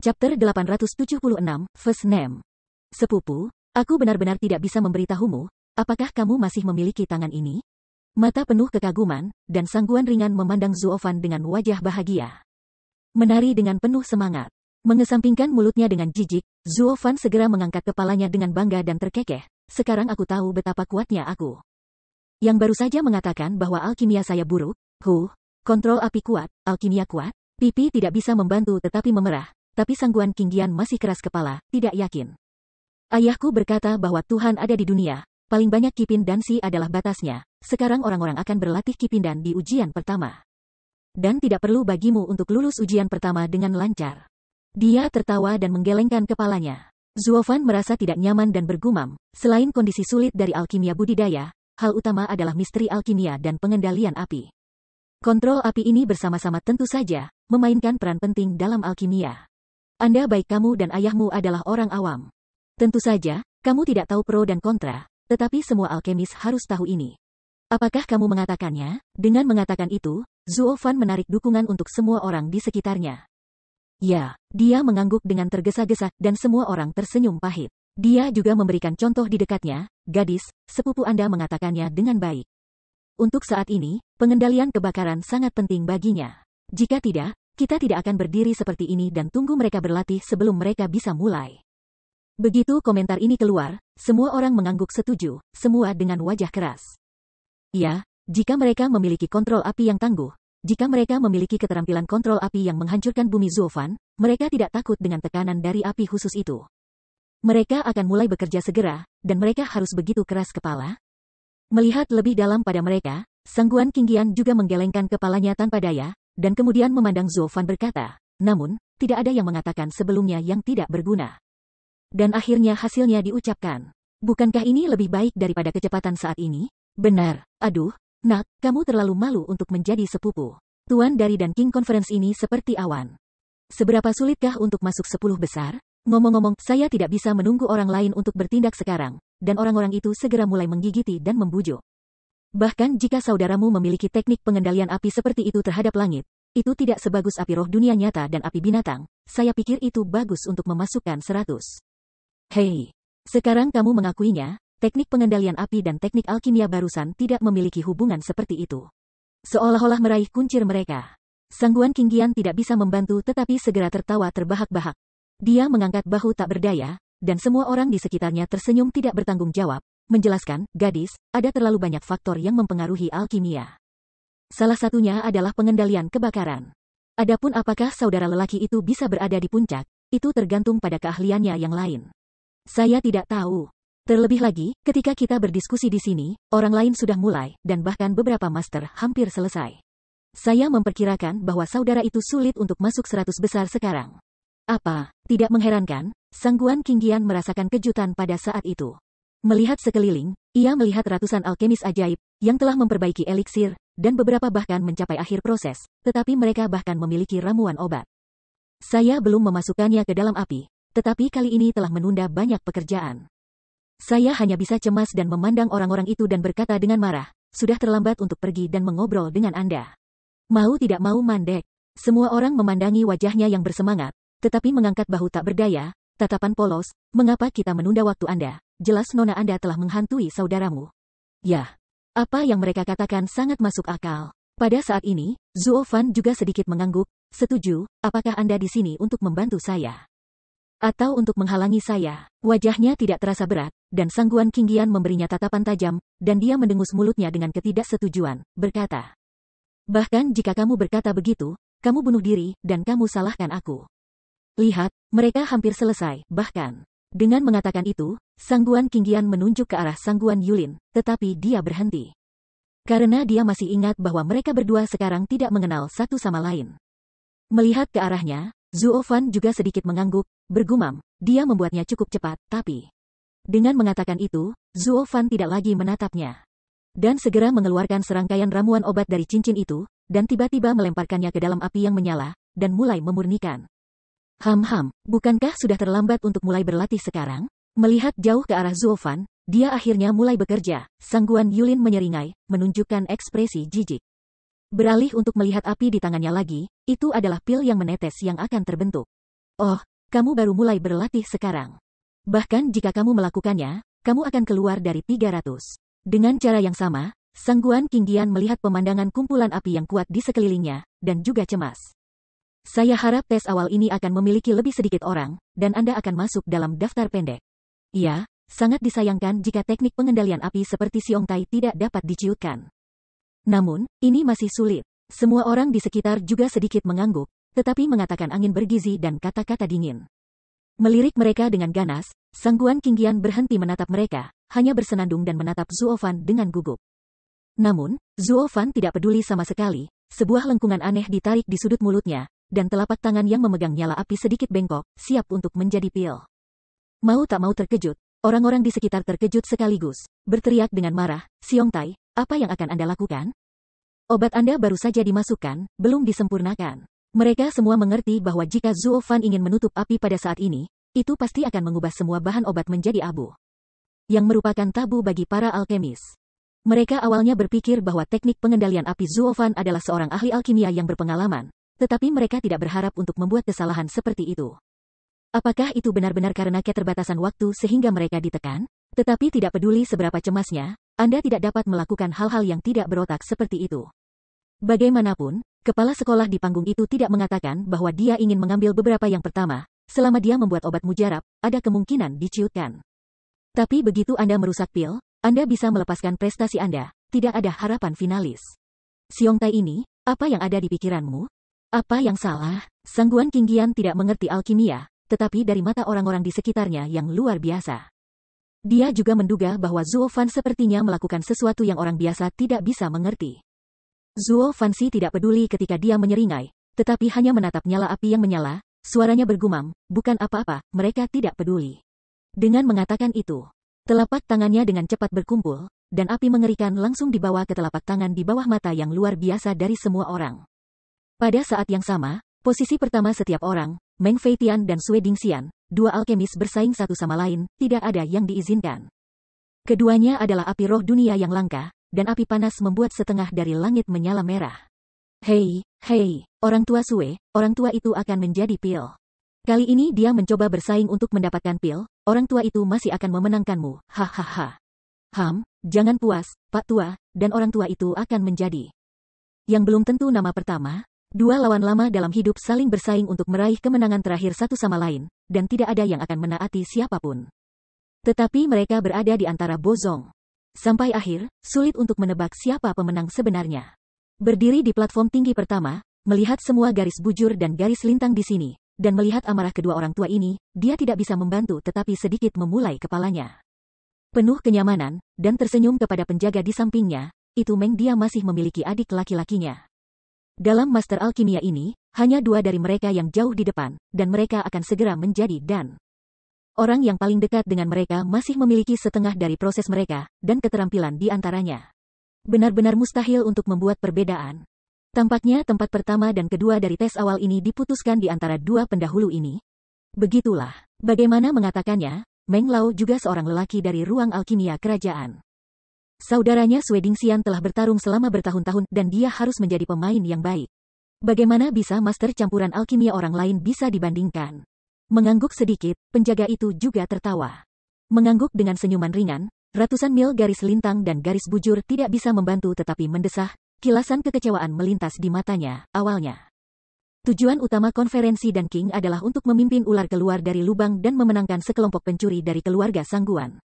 Chapter 876, First Name. Sepupu, aku benar-benar tidak bisa memberitahumu, apakah kamu masih memiliki tangan ini? Mata penuh kekaguman, dan sangguan ringan memandang Zuofan dengan wajah bahagia. Menari dengan penuh semangat. Mengesampingkan mulutnya dengan jijik, Zuofan segera mengangkat kepalanya dengan bangga dan terkekeh. Sekarang aku tahu betapa kuatnya aku. Yang baru saja mengatakan bahwa alkimia saya buruk, kontrol api kuat, alkimia kuat, pipi tidak bisa membantu tetapi memerah. Tapi sangguan Qingyan masih keras kepala, tidak yakin. Ayahku berkata bahwa Tuhan ada di dunia, paling banyak Kipin dan Si adalah batasnya. Sekarang orang-orang akan berlatih Kipindan di ujian pertama. Dan tidak perlu bagimu untuk lulus ujian pertama dengan lancar. Dia tertawa dan menggelengkan kepalanya. Zuofan merasa tidak nyaman dan bergumam, selain kondisi sulit dari alkimia budidaya, hal utama adalah misteri alkimia dan pengendalian api. Kontrol api ini bersama-sama tentu saja, memainkan peran penting dalam alkimia. Anda baik kamu dan ayahmu adalah orang awam. Tentu saja, kamu tidak tahu pro dan kontra, tetapi semua alkemis harus tahu ini. Apakah kamu mengatakannya? Dengan mengatakan itu, Zuofan menarik dukungan untuk semua orang di sekitarnya. Ya, dia mengangguk dengan tergesa-gesa dan semua orang tersenyum pahit. Dia juga memberikan contoh di dekatnya, gadis, sepupu Anda mengatakannya dengan baik. Untuk saat ini, pengendalian kebakaran sangat penting baginya. Jika tidak, kita tidak akan berdiri seperti ini dan tunggu mereka berlatih sebelum mereka bisa mulai. Begitu komentar ini keluar, semua orang mengangguk setuju, semua dengan wajah keras. Ya, jika mereka memiliki kontrol api yang tangguh, jika mereka memiliki keterampilan kontrol api yang menghancurkan bumi Zuofan, mereka tidak takut dengan tekanan dari api khusus itu. Mereka akan mulai bekerja segera, dan mereka harus begitu keras kepala. Melihat lebih dalam pada mereka, sangguan Qingyan juga menggelengkan kepalanya tanpa daya, dan kemudian memandang Zuofan berkata, namun, tidak ada yang mengatakan sebelumnya yang tidak berguna. Dan akhirnya hasilnya diucapkan. Bukankah ini lebih baik daripada kecepatan saat ini? Benar, aduh, nak, kamu terlalu malu untuk menjadi sepupu. Tuan dari dan King Conference ini seperti awan. Seberapa sulitkah untuk masuk 10 besar? Ngomong-ngomong, saya tidak bisa menunggu orang lain untuk bertindak sekarang, dan orang-orang itu segera mulai menggigiti dan membujuk. Bahkan jika saudaramu memiliki teknik pengendalian api seperti itu terhadap langit, itu tidak sebagus api roh dunia nyata dan api binatang, saya pikir itu bagus untuk memasukkan 100. Hei, sekarang kamu mengakuinya, teknik pengendalian api dan teknik alkimia barusan tidak memiliki hubungan seperti itu. Seolah-olah meraih kuncir mereka. Sangguan Qingyan tidak bisa membantu tetapi segera tertawa terbahak-bahak. Dia mengangkat bahu tak berdaya, dan semua orang di sekitarnya tersenyum tidak bertanggung jawab. Menjelaskan, gadis, ada terlalu banyak faktor yang mempengaruhi alkimia. Salah satunya adalah pengendalian kebakaran. Adapun apakah saudara lelaki itu bisa berada di puncak, itu tergantung pada keahliannya yang lain. Saya tidak tahu. Terlebih lagi, ketika kita berdiskusi di sini, orang lain sudah mulai, dan bahkan beberapa master hampir selesai. Saya memperkirakan bahwa saudara itu sulit untuk masuk 100 besar sekarang. Apa, tidak mengherankan, sangguan Qingyan merasakan kejutan pada saat itu. Melihat sekeliling, ia melihat ratusan alkemis ajaib, yang telah memperbaiki eliksir, dan beberapa bahkan mencapai akhir proses, tetapi mereka bahkan memiliki ramuan obat. Saya belum memasukkannya ke dalam api, tetapi kali ini telah menunda banyak pekerjaan. Saya hanya bisa cemas dan memandang orang-orang itu dan berkata dengan marah, sudah terlambat untuk pergi dan mengobrol dengan Anda. Mau tidak mau mandek. Semua orang memandangi wajahnya yang bersemangat, tetapi mengangkat bahu tak berdaya, tatapan polos, mengapa kita menunda waktu Anda? Jelas nona Anda telah menghantui saudaramu. Ya, apa yang mereka katakan sangat masuk akal. Pada saat ini, Zuofan juga sedikit mengangguk, setuju, apakah Anda di sini untuk membantu saya? Atau untuk menghalangi saya? Wajahnya tidak terasa berat, dan sangguan Qingyan memberinya tatapan tajam, dan dia mendengus mulutnya dengan ketidaksetujuan, berkata. Bahkan jika kamu berkata begitu, kamu bunuh diri, dan kamu salahkan aku. Lihat, mereka hampir selesai, bahkan. Dengan mengatakan itu, sangguan Qingyan menunjuk ke arah sangguan Yulin, tetapi dia berhenti. Karena dia masih ingat bahwa mereka berdua sekarang tidak mengenal satu sama lain. Melihat ke arahnya, Zuofan juga sedikit mengangguk, bergumam, dia membuatnya cukup cepat, tapi... Dengan mengatakan itu, Zuofan tidak lagi menatapnya. Dan segera mengeluarkan serangkaian ramuan obat dari cincin itu, dan tiba-tiba melemparkannya ke dalam api yang menyala, dan mulai memurnikan. Bukankah sudah terlambat untuk mulai berlatih sekarang? Melihat jauh ke arah Zuofan, dia akhirnya mulai bekerja. Sangguan Yulin menyeringai, menunjukkan ekspresi jijik. Beralih untuk melihat api di tangannya lagi, itu adalah pil yang menetes yang akan terbentuk. Oh, kamu baru mulai berlatih sekarang. Bahkan jika kamu melakukannya, kamu akan keluar dari 300. Dengan cara yang sama, Sangguan Qingqian melihat pemandangan kumpulan api yang kuat di sekelilingnya, dan juga cemas. Saya harap tes awal ini akan memiliki lebih sedikit orang, dan Anda akan masuk dalam daftar pendek. Ya, sangat disayangkan jika teknik pengendalian api seperti Xiong Tai tidak dapat diciutkan. Namun, ini masih sulit. Semua orang di sekitar juga sedikit mengangguk, tetapi mengatakan angin bergizi dan kata-kata dingin. Melirik mereka dengan ganas, Sangguan Qingqian berhenti menatap mereka, hanya bersenandung dan menatap Zuo Fan dengan gugup. Namun, Zuo Fan tidak peduli sama sekali, sebuah lengkungan aneh ditarik di sudut mulutnya, dan telapak tangan yang memegang nyala api sedikit bengkok, siap untuk menjadi pil. Mau tak mau terkejut, orang-orang di sekitar terkejut sekaligus, berteriak dengan marah, Xiong Tai, apa yang akan Anda lakukan? Obat Anda baru saja dimasukkan, belum disempurnakan. Mereka semua mengerti bahwa jika Zuo Fan ingin menutup api pada saat ini, itu pasti akan mengubah semua bahan obat menjadi abu. Yang merupakan tabu bagi para alkemis. Mereka awalnya berpikir bahwa teknik pengendalian api Zuo Fan adalah seorang ahli alkimia yang berpengalaman, tetapi mereka tidak berharap untuk membuat kesalahan seperti itu. Apakah itu benar-benar karena keterbatasan waktu sehingga mereka ditekan? Tetapi tidak peduli seberapa cemasnya, Anda tidak dapat melakukan hal-hal yang tidak berotak seperti itu. Bagaimanapun, kepala sekolah di panggung itu tidak mengatakan bahwa dia ingin mengambil beberapa yang pertama, selama dia membuat obat mujarab, ada kemungkinan diciutkan. Tapi begitu Anda merusak pil, Anda bisa melepaskan prestasi Anda, tidak ada harapan finalis. Xiong Tai ini, apa yang ada di pikiranmu? Apa yang salah? Sangguan Qingqian tidak mengerti alkimia, tetapi dari mata orang-orang di sekitarnya yang luar biasa. Dia juga menduga bahwa Zuo Fan sepertinya melakukan sesuatu yang orang biasa tidak bisa mengerti. Zuo Fan sih tidak peduli ketika dia menyeringai, tetapi hanya menatap nyala api yang menyala, suaranya bergumam, bukan apa-apa, mereka tidak peduli. Dengan mengatakan itu, telapak tangannya dengan cepat berkumpul, dan api mengerikan langsung dibawa ke telapak tangan di bawah mata yang luar biasa dari semua orang. Pada saat yang sama, posisi pertama setiap orang, Meng Feitian dan Sui Dingxian, dua alkemis bersaing satu sama lain, tidak ada yang diizinkan. Keduanya adalah api roh dunia yang langka, dan api panas membuat setengah dari langit menyala merah. Hei, orang tua Sui, orang tua itu akan menjadi pil. Kali ini dia mencoba bersaing untuk mendapatkan pil, orang tua itu masih akan memenangkanmu, hahaha. Jangan puas, Pak Tua, dan orang tua itu akan menjadi. Yang belum tentu nama pertama, dua lawan lama dalam hidup saling bersaing untuk meraih kemenangan terakhir satu sama lain, dan tidak ada yang akan menaati siapapun. Tetapi mereka berada di antara bozong. Sampai akhir, sulit untuk menebak siapa pemenang sebenarnya. Berdiri di platform tinggi pertama, melihat semua garis bujur dan garis lintang di sini, dan melihat amarah kedua orang tua ini, dia tidak bisa membantu tetapi sedikit memulai kepalanya. Penuh kenyamanan, dan tersenyum kepada penjaga di sampingnya, itu Meng dia masih memiliki adik laki-lakinya. Dalam Master Alkimia ini, hanya dua dari mereka yang jauh di depan, dan mereka akan segera menjadi dan. Orang yang paling dekat dengan mereka masih memiliki setengah dari proses mereka, dan keterampilan di antaranya. Benar-benar mustahil untuk membuat perbedaan. Tampaknya tempat pertama dan kedua dari tes awal ini diputuskan di antara dua pendahulu ini. Begitulah. Bagaimana mengatakannya, Meng Lao juga seorang lelaki dari ruang alkimia kerajaan. Saudaranya Sui Dingxian telah bertarung selama bertahun-tahun dan dia harus menjadi pemain yang baik. Bagaimana bisa master campuran alkimia orang lain bisa dibandingkan? Mengangguk sedikit, penjaga itu juga tertawa. Mengangguk dengan senyuman ringan, ratusan mil garis lintang dan garis bujur tidak bisa membantu tetapi mendesah. Kilasan kekecewaan melintas di matanya, awalnya. Tujuan utama konferensi Dan King adalah untuk memimpin ular keluar dari lubang dan memenangkan sekelompok pencuri dari keluarga Sangguan.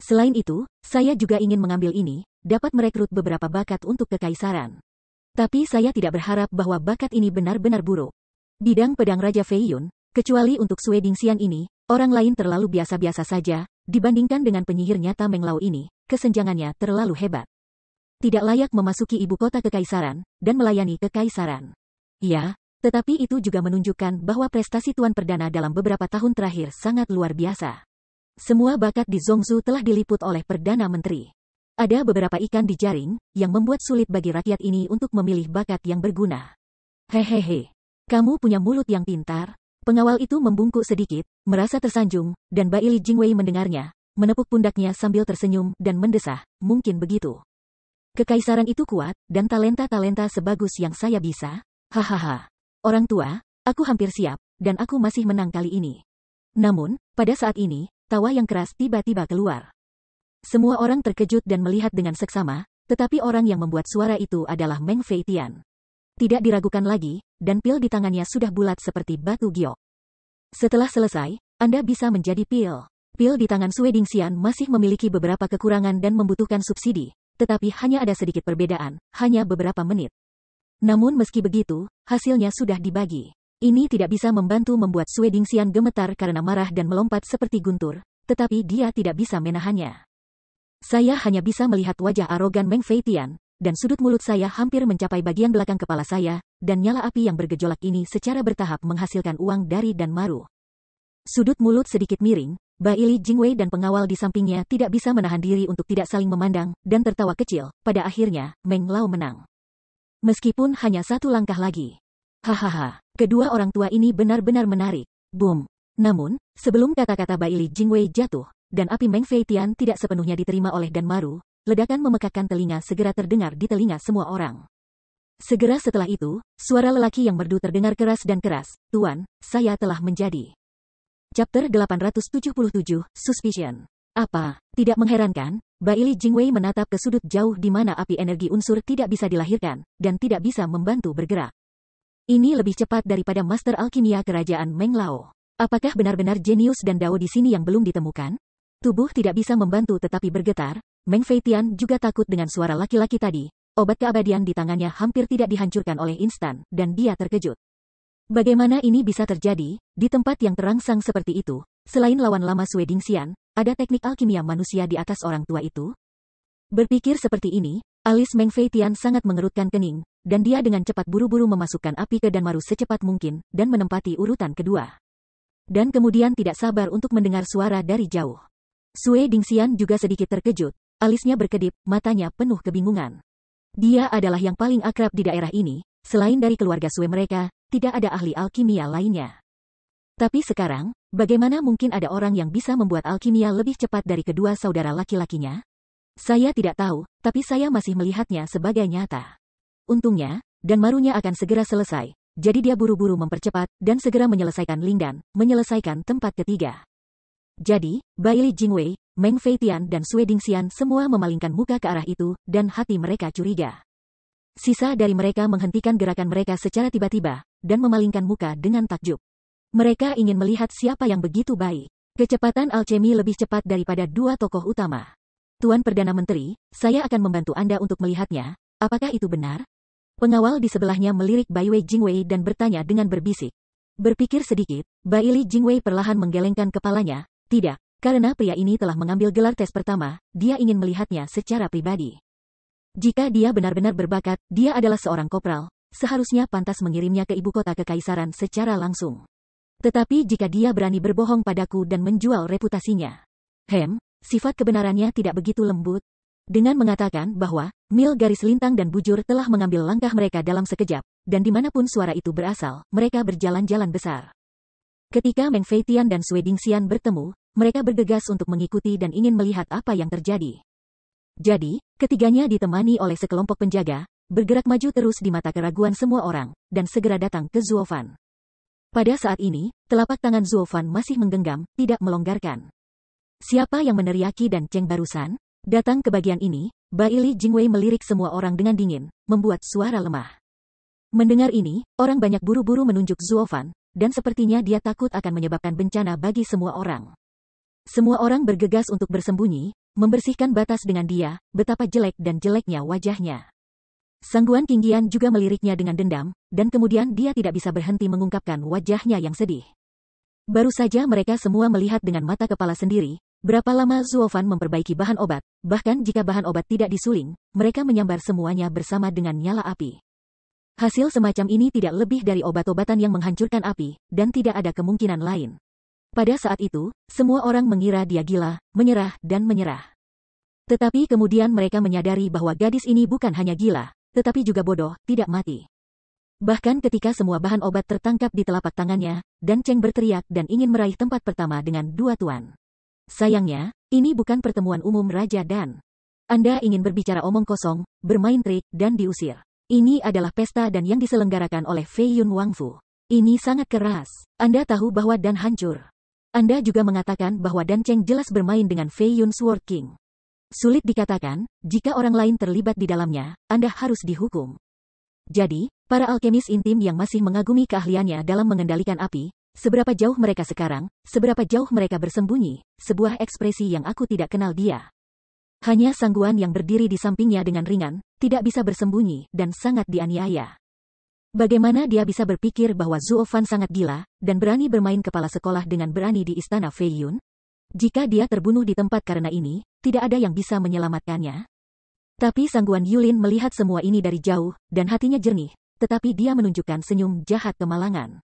Selain itu, saya juga ingin mengambil ini, dapat merekrut beberapa bakat untuk kekaisaran. Tapi saya tidak berharap bahwa bakat ini benar-benar buruk. Bidang pedang Raja Fei Yun, kecuali untuk Sui Dingxian ini, orang lain terlalu biasa-biasa saja, dibandingkan dengan penyihir nyata Meng Lao ini, kesenjangannya terlalu hebat. Tidak layak memasuki ibu kota kekaisaran, dan melayani kekaisaran. Ya, tetapi itu juga menunjukkan bahwa prestasi Tuan Perdana dalam beberapa tahun terakhir sangat luar biasa. Semua bakat di Zhongzhou telah diliput oleh Perdana Menteri. Ada beberapa ikan di jaring, yang membuat sulit bagi rakyat ini untuk memilih bakat yang berguna. Hehehe. Kamu punya mulut yang pintar. Pengawal itu membungkuk sedikit, merasa tersanjung, dan Baili Jingwei mendengarnya, menepuk pundaknya sambil tersenyum dan mendesah, mungkin begitu. Kekaisaran itu kuat, dan talenta-talenta sebagus yang saya bisa. Hahaha. Orang tua, aku hampir siap. dan aku masih menang kali ini. Namun, pada saat ini, tawa yang keras tiba-tiba keluar. Semua orang terkejut dan melihat dengan seksama, tetapi orang yang membuat suara itu adalah Meng Feitian. Tidak diragukan lagi, dan pil di tangannya sudah bulat seperti batu giok. Setelah selesai, Anda bisa menjadi pil. Pil di tangan Sue Dingxian masih memiliki beberapa kekurangan dan membutuhkan subsidi, tetapi hanya ada sedikit perbedaan, hanya beberapa menit. Namun meski begitu, hasilnya sudah dibagi. Ini tidak bisa membantu membuat Sue Dingxian gemetar karena marah dan melompat seperti guntur, tetapi dia tidak bisa menahannya. Saya hanya bisa melihat wajah arogan Meng Feitian, dan sudut mulut saya hampir mencapai bagian belakang kepala saya, dan nyala api yang bergejolak ini secara bertahap menghasilkan uang dari dan maru. Sudut mulut sedikit miring, Baili Jingwei dan pengawal di sampingnya tidak bisa menahan diri untuk tidak saling memandang, dan tertawa kecil. Pada akhirnya, Meng Lao menang. Meskipun hanya satu langkah lagi. Hahaha, kedua orang tua ini benar-benar menarik. Boom. Namun, sebelum kata-kata Baili Jingwei jatuh, dan api Meng Feitian tidak sepenuhnya diterima oleh Dan Maru, ledakan memekakkan telinga segera terdengar di telinga semua orang. Segera setelah itu, suara lelaki yang merdu terdengar keras dan keras. Tuan, saya telah menjadi. Chapter 877, Suspicion. Apa? Tidak mengherankan, Baili Jingwei menatap ke sudut jauh di mana api energi unsur tidak bisa dilahirkan, dan tidak bisa membantu bergerak. Ini lebih cepat daripada Master Alkimia Kerajaan Meng Lao. Apakah benar-benar jenius dan Dao di sini yang belum ditemukan? Tubuh tidak bisa membantu tetapi bergetar. Meng Feitian juga takut dengan suara laki-laki tadi. Obat keabadian di tangannya hampir tidak dihancurkan oleh instan, dan dia terkejut. Bagaimana ini bisa terjadi, di tempat yang terangsang seperti itu? Selain lawan lama Sue Dingxian, ada teknik alkimia manusia di atas orang tua itu? Berpikir seperti ini, alis Meng Feitian sangat mengerutkan kening, dan dia dengan cepat buru-buru memasukkan api ke Danmaru secepat mungkin, dan menempati urutan kedua. Dan kemudian tidak sabar untuk mendengar suara dari jauh. Sue Dingxian juga sedikit terkejut, alisnya berkedip, matanya penuh kebingungan. Dia adalah yang paling akrab di daerah ini, selain dari keluarga Sue mereka, tidak ada ahli alkimia lainnya. Tapi sekarang, bagaimana mungkin ada orang yang bisa membuat alkimia lebih cepat dari kedua saudara laki-lakinya? Saya tidak tahu, tapi saya masih melihatnya sebagai nyata. Untungnya, dan marunya akan segera selesai, jadi dia buru-buru mempercepat, dan segera menyelesaikan Lingdan, menyelesaikan tempat ketiga. Jadi, Baili Jingwei, Meng Feitian dan Sue Dingxian semua memalingkan muka ke arah itu, dan hati mereka curiga. Sisa dari mereka menghentikan gerakan mereka secara tiba-tiba, dan memalingkan muka dengan takjub. Mereka ingin melihat siapa yang begitu baik. Kecepatan alchemy lebih cepat daripada dua tokoh utama. Tuan Perdana Menteri, saya akan membantu Anda untuk melihatnya. Apakah itu benar? Pengawal di sebelahnya melirik Baiwei Jingwei dan bertanya dengan berbisik. Berpikir sedikit, Baili Jingwei perlahan menggelengkan kepalanya. Tidak, karena pria ini telah mengambil gelar tes pertama, dia ingin melihatnya secara pribadi. Jika dia benar-benar berbakat, dia adalah seorang kopral, seharusnya pantas mengirimnya ke ibu kota kekaisaran secara langsung. Tetapi jika dia berani berbohong padaku dan menjual reputasinya, sifat kebenarannya tidak begitu lembut. Dengan mengatakan bahwa Mil Garis Lintang dan Bujur telah mengambil langkah mereka dalam sekejap, dan dimanapun suara itu berasal, mereka berjalan-jalan besar. Ketika Meng Feitian dan Sue Dingxian bertemu, mereka bergegas untuk mengikuti dan ingin melihat apa yang terjadi. Jadi, ketiganya ditemani oleh sekelompok penjaga, bergerak maju terus di mata keraguan semua orang, dan segera datang ke Zuofan. Pada saat ini, telapak tangan Zuofan masih menggenggam, tidak melonggarkan. Siapa yang meneriaki dan Cheng barusan? Datang ke bagian ini, Baili Jingwei melirik semua orang dengan dingin, membuat suara lemah. Mendengar ini, orang banyak buru-buru menunjuk Zuofan, dan sepertinya dia takut akan menyebabkan bencana bagi semua orang. Semua orang bergegas untuk bersembunyi, membersihkan batas dengan dia, betapa jelek dan jeleknya wajahnya. Sangguan Qingyan juga meliriknya dengan dendam, dan kemudian dia tidak bisa berhenti mengungkapkan wajahnya yang sedih. Baru saja mereka semua melihat dengan mata kepala sendiri, berapa lama Zuofan memperbaiki bahan obat, bahkan jika bahan obat tidak disuling, mereka menyambar semuanya bersama dengan nyala api. Hasil semacam ini tidak lebih dari obat-obatan yang menghancurkan api, dan tidak ada kemungkinan lain. Pada saat itu, semua orang mengira dia gila, menyerah, dan menyerah. Tetapi kemudian mereka menyadari bahwa gadis ini bukan hanya gila, tetapi juga bodoh, tidak mati. Bahkan ketika semua bahan obat tertangkap di telapak tangannya, dan Cheng berteriak dan ingin meraih tempat pertama dengan dua tuan. Sayangnya, ini bukan pertemuan umum Raja dan Anda ingin berbicara omong kosong, bermain trik, dan diusir. Ini adalah pesta dan yang diselenggarakan oleh Fei Yun Wangfu. Ini sangat keras. Anda tahu bahwa Dan hancur. Anda juga mengatakan bahwa Dan Cheng jelas bermain dengan Fei Yun Sword King. Sulit dikatakan, jika orang lain terlibat di dalamnya, Anda harus dihukum. Jadi, para alkemis intim yang masih mengagumi keahliannya dalam mengendalikan api, seberapa jauh mereka sekarang, seberapa jauh mereka bersembunyi, sebuah ekspresi yang aku tidak kenal dia. Hanya Sangguan yang berdiri di sampingnya dengan ringan, tidak bisa bersembunyi, dan sangat dianiaya. Bagaimana dia bisa berpikir bahwa Zuo Fan sangat gila, dan berani bermain kepala sekolah dengan berani di istana Fei Yun? Jika dia terbunuh di tempat karena ini, tidak ada yang bisa menyelamatkannya. Tapi Sangguan Yulin melihat semua ini dari jauh, dan hatinya jernih, tetapi dia menunjukkan senyum jahat kemalangan.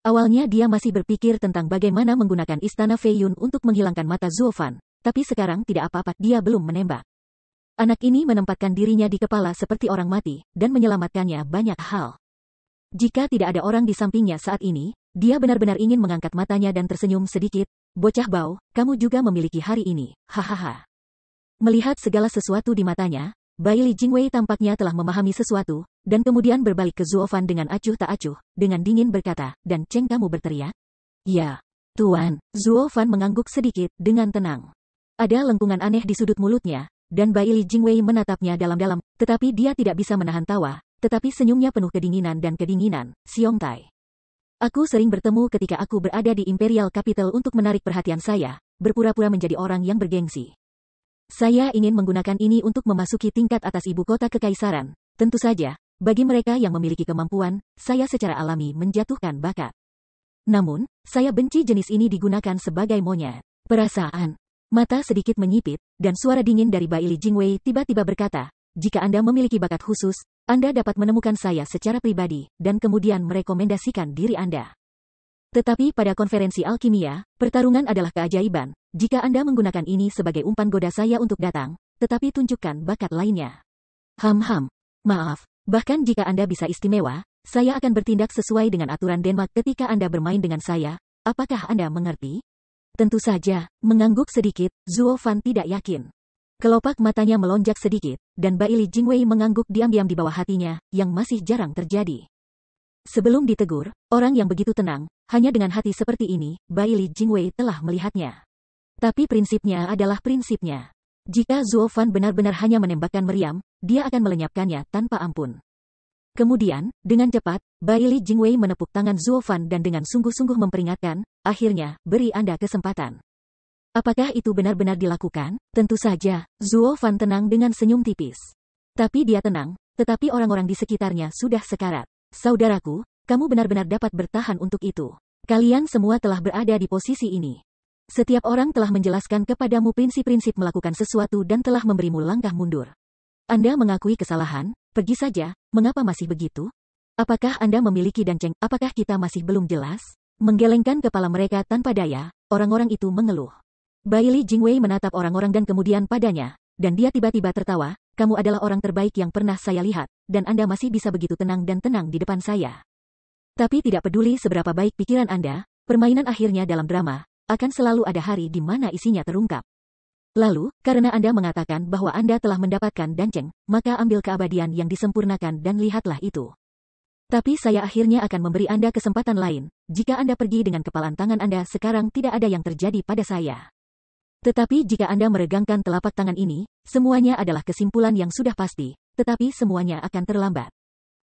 Awalnya dia masih berpikir tentang bagaimana menggunakan istana Fei Yun untuk menghilangkan mata Zuo Fan, tapi sekarang tidak apa-apa, dia belum menembak. Anak ini menempatkan dirinya di kepala seperti orang mati, dan menyelamatkannya banyak hal. Jika tidak ada orang di sampingnya saat ini, dia benar-benar ingin mengangkat matanya dan tersenyum sedikit. Bocah Bao, kamu juga memiliki hari ini, hahaha. Melihat segala sesuatu di matanya, Bai Li Jingwei tampaknya telah memahami sesuatu, dan kemudian berbalik ke Zuo Fan dengan acuh tak acuh, dengan dingin berkata, Dan Cheng kamu berteriak? Ya, Tuan. Zuo Fan mengangguk sedikit, dengan tenang. Ada lengkungan aneh di sudut mulutnya, dan Bai Li Jingwei menatapnya dalam-dalam, tetapi dia tidak bisa menahan tawa. Tetapi senyumnya penuh kedinginan dan kedinginan, Xiong Tai. Aku sering bertemu ketika aku berada di Imperial Capital untuk menarik perhatian saya, berpura-pura menjadi orang yang bergengsi. Saya ingin menggunakan ini untuk memasuki tingkat atas ibu kota kekaisaran. Tentu saja, bagi mereka yang memiliki kemampuan, saya secara alami menjatuhkan bakat. Namun, saya benci jenis ini digunakan sebagai monyet. Perasaan. Mata sedikit menyipit, dan suara dingin dari Bai Li Jingwei tiba-tiba berkata, jika Anda memiliki bakat khusus, Anda dapat menemukan saya secara pribadi, dan kemudian merekomendasikan diri Anda. Tetapi pada konferensi alkimia, pertarungan adalah keajaiban. Jika Anda menggunakan ini sebagai umpan goda saya untuk datang, tetapi tunjukkan bakat lainnya. Maaf, bahkan jika Anda bisa istimewa, saya akan bertindak sesuai dengan aturan Denmark ketika Anda bermain dengan saya. Apakah Anda mengerti? Tentu saja, mengangguk sedikit, Zuo Fan tidak yakin. Kelopak matanya melonjak sedikit, dan Bai Li Jingwei mengangguk diam-diam di bawah hatinya, yang masih jarang terjadi. Sebelum ditegur, orang yang begitu tenang, hanya dengan hati seperti ini, Bai Li Jingwei telah melihatnya. Tapi prinsipnya adalah prinsipnya. Jika Zuo Fan benar-benar hanya menembakkan meriam, dia akan melenyapkannya tanpa ampun. Kemudian, dengan cepat, Bai Li Jingwei menepuk tangan Zuo Fan dan dengan sungguh-sungguh memperingatkan, akhirnya, beri Anda kesempatan. Apakah itu benar-benar dilakukan? Tentu saja, Zuo Fan tenang dengan senyum tipis. Tapi dia tenang, tetapi orang-orang di sekitarnya sudah sekarat. Saudaraku, kamu benar-benar dapat bertahan untuk itu. Kalian semua telah berada di posisi ini. Setiap orang telah menjelaskan kepadamu prinsip-prinsip melakukan sesuatu dan telah memberimu langkah mundur. Anda mengakui kesalahan, pergi saja, mengapa masih begitu? Apakah Anda memiliki Dan Cheng? Apakah kita masih belum jelas? Menggelengkan kepala mereka tanpa daya, orang-orang itu mengeluh. Bai Li Jingwei menatap orang-orang dan kemudian padanya, dan dia tiba-tiba tertawa, kamu adalah orang terbaik yang pernah saya lihat, dan Anda masih bisa begitu tenang dan tenang di depan saya. Tapi tidak peduli seberapa baik pikiran Anda, permainan akhirnya dalam drama, akan selalu ada hari di mana isinya terungkap. Lalu, karena Anda mengatakan bahwa Anda telah mendapatkan Dan Cheng, maka ambil keabadian yang disempurnakan dan lihatlah itu. Tapi saya akhirnya akan memberi Anda kesempatan lain, jika Anda pergi dengan kepalan tangan Anda sekarang tidak ada yang terjadi pada saya. Tetapi jika Anda meregangkan telapak tangan ini, semuanya adalah kesimpulan yang sudah pasti, tetapi semuanya akan terlambat.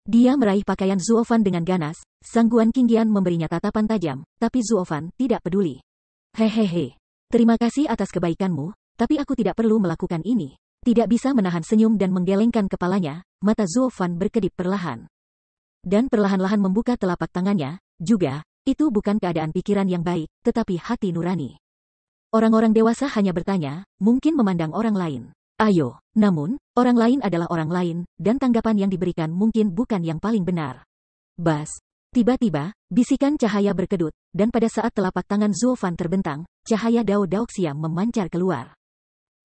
Dia meraih pakaian Zuo Fan dengan ganas, Sangguan Qingyan memberinya tatapan tajam, tapi Zuo Fan tidak peduli. Hehehe. Terima kasih atas kebaikanmu, tapi aku tidak perlu melakukan ini. Tidak bisa menahan senyum dan menggelengkan kepalanya, mata Zuo Fan berkedip perlahan. Dan perlahan-lahan membuka telapak tangannya, juga, itu bukan keadaan pikiran yang baik, tetapi hati nurani. Orang-orang dewasa hanya bertanya, mungkin memandang orang lain. Ayo, namun, orang lain adalah orang lain, dan tanggapan yang diberikan mungkin bukan yang paling benar. Bas. Tiba-tiba, bisikan cahaya berkedut, dan pada saat telapak tangan Zuo Fan terbentang, cahaya Dao Daoxia memancar keluar.